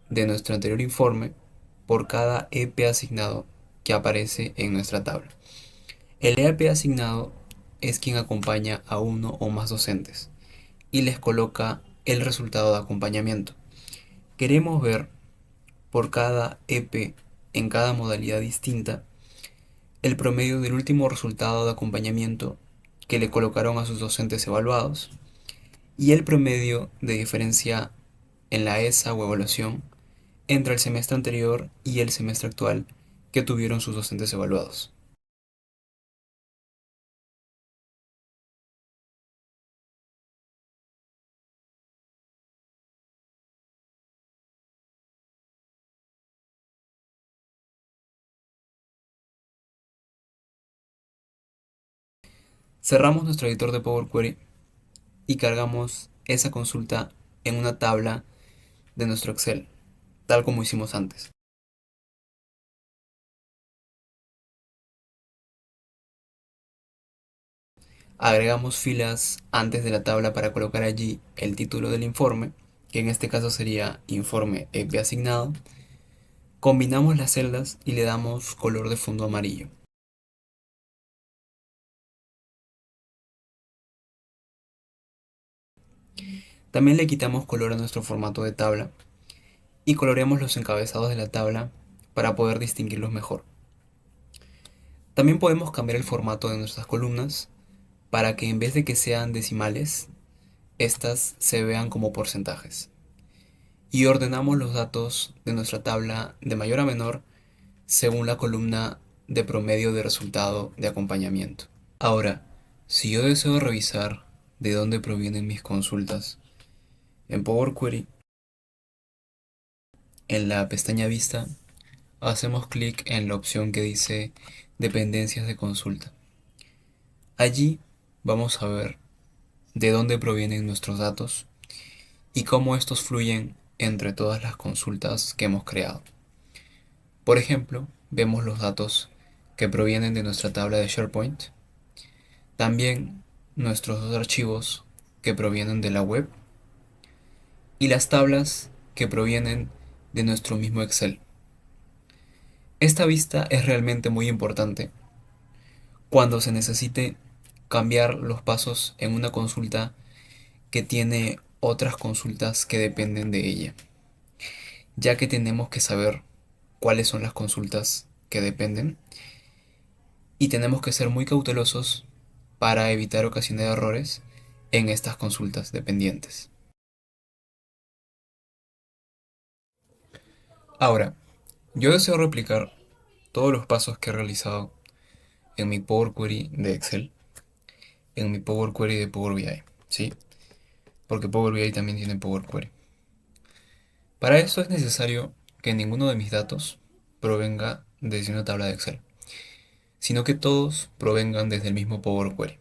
de nuestro anterior informe por cada EP asignado que aparece en nuestra tabla. El EAP asignado es quien acompaña a uno o más docentes y les coloca el resultado de acompañamiento. Queremos ver por cada EP en cada modalidad distinta el promedio del último resultado de acompañamiento que le colocaron a sus docentes evaluados y el promedio de diferencia en la ESA o evaluación entre el semestre anterior y el semestre actual que tuvieron sus docentes evaluados. Cerramos nuestro editor de Power Query y cargamos esa consulta en una tabla de nuestro Excel, tal como hicimos antes. Agregamos filas antes de la tabla para colocar allí el título del informe, que en este caso sería informe EP asignado. Combinamos las celdas y le damos color de fondo amarillo. También le quitamos color a nuestro formato de tabla y coloreamos los encabezados de la tabla para poder distinguirlos mejor. También podemos cambiar el formato de nuestras columnas para que en vez de que sean decimales, estas se vean como porcentajes. Y ordenamos los datos de nuestra tabla de mayor a menor según la columna de promedio de resultado de acompañamiento. Ahora, si yo deseo revisar de dónde provienen mis consultas, en Power Query, en la pestaña Vista, hacemos clic en la opción que dice Dependencias de consulta. Allí vamos a ver de dónde provienen nuestros datos y cómo estos fluyen entre todas las consultas que hemos creado. Por ejemplo, vemos los datos que provienen de nuestra tabla de SharePoint, también nuestros dos archivos que provienen de la web y las tablas que provienen de nuestro mismo Excel. Esta vista es realmente muy importante cuando se necesite cambiar los pasos en una consulta que tiene otras consultas que dependen de ella, ya que tenemos que saber cuáles son las consultas que dependen y tenemos que ser muy cautelosos para evitar ocasionar errores en estas consultas dependientes. Ahora, yo deseo replicar todos los pasos que he realizado en mi Power Query de Excel, en mi Power Query de Power BI, ¿sí? Porque Power BI también tiene Power Query. Para esto es necesario que ninguno de mis datos provenga desde una tabla de Excel, sino que todos provengan desde el mismo Power Query.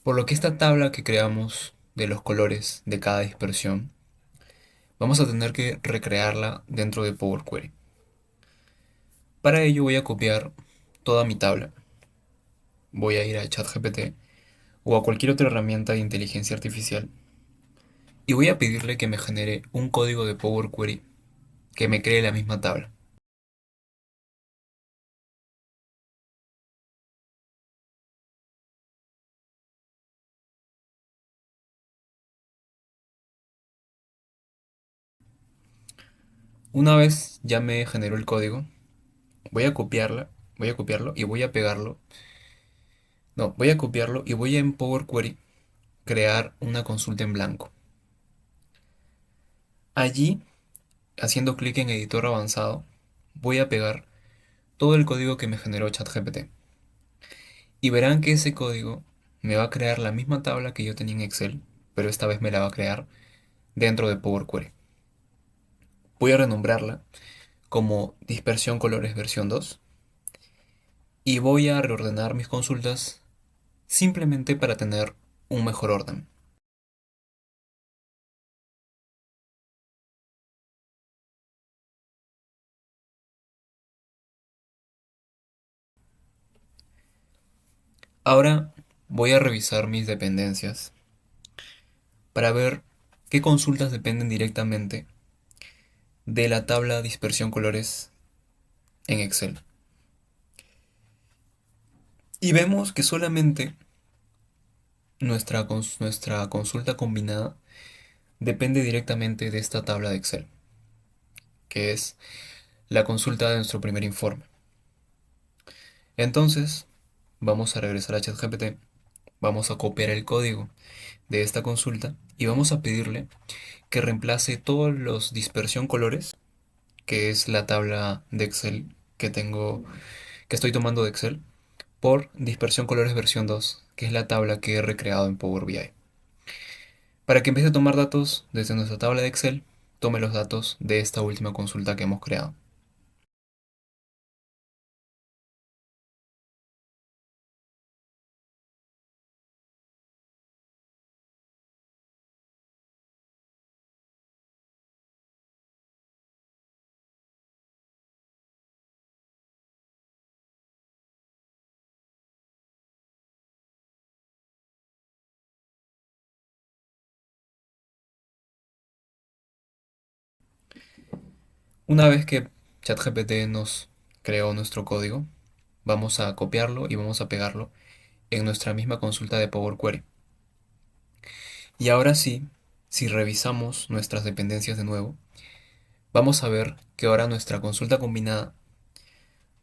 Por lo que esta tabla que creamos de los colores de cada dispersión, vamos a tener que recrearla dentro de Power Query. Para ello voy a copiar toda mi tabla. Voy a ir a ChatGPT o a cualquier otra herramienta de inteligencia artificial y voy a pedirle que me genere un código de Power Query que me cree la misma tabla. Una vez ya me generó el código, voy a copiarlo y voy a pegarlo. No, voy a copiarlo y voy a en Power Query crear una consulta en blanco. Allí, haciendo clic en editor avanzado, voy a pegar todo el código que me generó ChatGPT. Y verán que ese código me va a crear la misma tabla que yo tenía en Excel, pero esta vez me la va a crear dentro de Power Query. Voy a renombrarla como dispersión colores versión 2 y voy a reordenar mis consultas simplemente para tener un mejor orden. Ahora voy a revisar mis dependencias para ver qué consultas dependen directamente de la tabla dispersión colores en Excel. Y vemos que solamente nuestra consulta combinada depende directamente de esta tabla de Excel, que es la consulta de nuestro primer informe. Entonces, vamos a regresar a ChatGPT, vamos a copiar el código de esta consulta y vamos a pedirle que reemplace todos los dispersión colores, que es la tabla de Excel que estoy tomando de Excel, por dispersión colores versión 2, que es la tabla que he recreado en Power BI. Para que empiece a tomar datos desde nuestra tabla de Excel, tome los datos de esta última consulta que hemos creado. Una vez que ChatGPT nos creó nuestro código, vamos a copiarlo y vamos a pegarlo en nuestra misma consulta de Power Query. Y ahora sí, si revisamos nuestras dependencias de nuevo, vamos a ver que ahora nuestra consulta combinada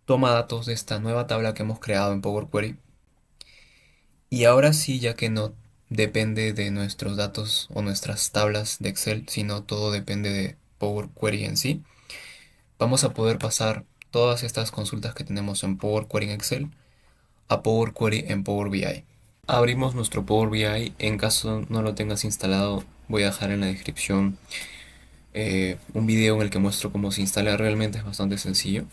toma datos de esta nueva tabla que hemos creado en Power Query. Y ahora sí, ya que no depende de nuestros datos o nuestras tablas de Excel, sino todo depende de Power Query en sí, vamos a poder pasar todas estas consultas que tenemos en Power Query en Excel a Power Query en Power BI. Abrimos nuestro Power BI. En caso no lo tengas instalado, voy a dejar en la descripción un video en el que muestro cómo se instala. Realmente es bastante sencillo.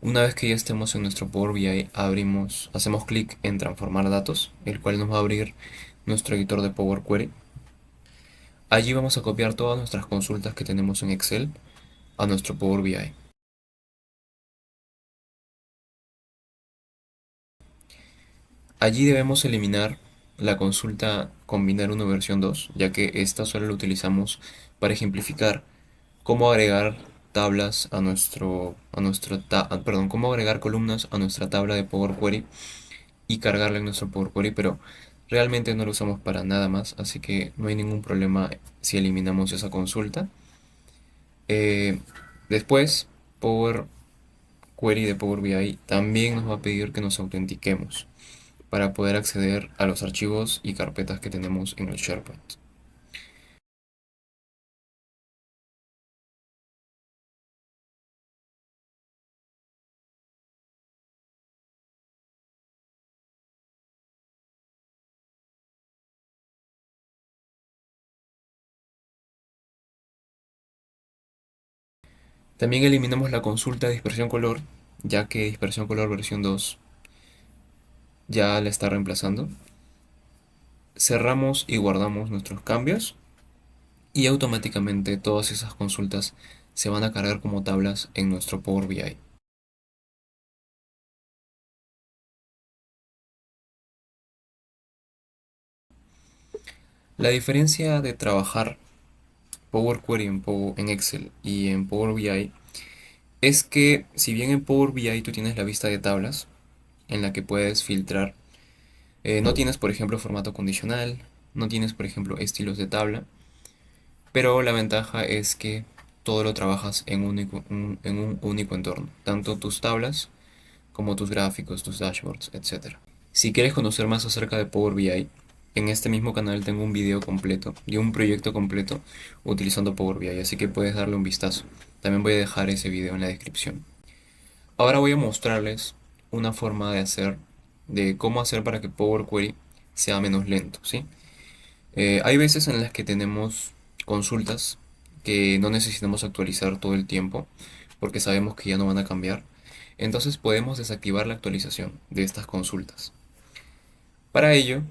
Una vez que ya estemos en nuestro Power BI, hacemos clic en transformar datos, el cual nos va a abrir nuestro editor de Power Query. Allí vamos a copiar todas nuestras consultas que tenemos en Excel a nuestro Power BI. Allí debemos eliminar la consulta combinar 1 versión 2, ya que esta solo la utilizamos para ejemplificar cómo agregar tablas cómo agregar columnas a nuestra tabla de Power Query y cargarla en nuestro Power Query, pero realmente no lo usamos para nada más, así que no hay ningún problema si eliminamos esa consulta. Eh, Después, Power Query de Power BI también nos va a pedir que nos autentiquemos para poder acceder a los archivos y carpetas que tenemos en el SharePoint. También eliminamos la consulta de dispersión color, ya que dispersión color versión 2 ya la está reemplazando. Cerramos y guardamos nuestros cambios y automáticamente todas esas consultas se van a cargar como tablas en nuestro Power BI. La diferencia de trabajar Power Query en Excel y en Power BI es que si bien en Power BI tú tienes la vista de tablas en la que puedes filtrar, no tienes por ejemplo formato condicional, no tienes por ejemplo estilos de tabla, pero la ventaja es que todo lo trabajas en un único entorno, tanto tus tablas como tus gráficos, tus dashboards, etcétera. Si quieres conocer más acerca de Power BI, en este mismo canal tengo un video completo y un proyecto completo utilizando Power BI, así que puedes darle un vistazo. También voy a dejar ese video en la descripción. Ahora voy a mostrarles una forma de cómo hacer para que Power Query sea menos lento, ¿sí? Hay veces en las que tenemos consultas que no necesitamos actualizar todo el tiempo porque sabemos que ya no van a cambiar. Entonces podemos desactivar la actualización de estas consultas. Para ello,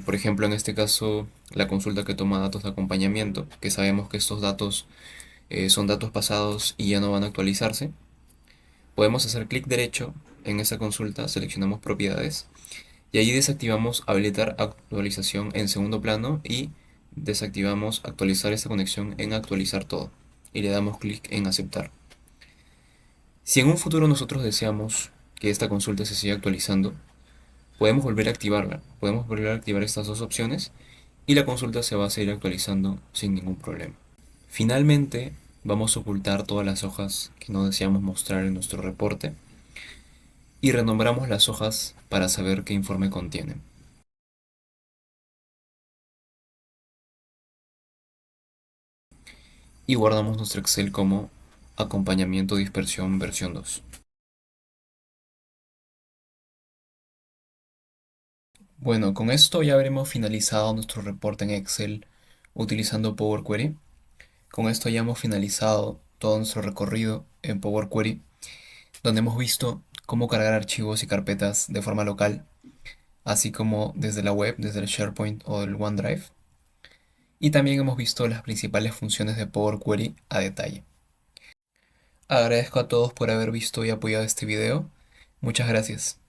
por ejemplo, en este caso, la consulta que toma datos de acompañamiento, que sabemos que estos datos son datos pasados y ya no van a actualizarse, podemos hacer clic derecho en esa consulta, seleccionamos propiedades Y ahí desactivamos habilitar actualización en segundo plano y desactivamos actualizar esta conexión en actualizar todo. Y le damos clic en aceptar. Si en un futuro nosotros deseamos que esta consulta se siga actualizando, podemos volver a activarla. Podemos volver a activar estas dos opciones y la consulta se va a seguir actualizando sin ningún problema. Finalmente, vamos a ocultar todas las hojas que no deseamos mostrar en nuestro reporte y renombramos las hojas para saber qué informe contienen. Y guardamos nuestro Excel como acompañamiento dispersión versión 2. Bueno, con esto ya habremos finalizado nuestro reporte en Excel utilizando Power Query. Con esto ya hemos finalizado todo nuestro recorrido en Power Query, donde hemos visto cómo cargar archivos y carpetas de forma local, así como desde la web, desde el SharePoint o el OneDrive. Y también hemos visto las principales funciones de Power Query a detalle. Agradezco a todos por haber visto y apoyado este video. Muchas gracias.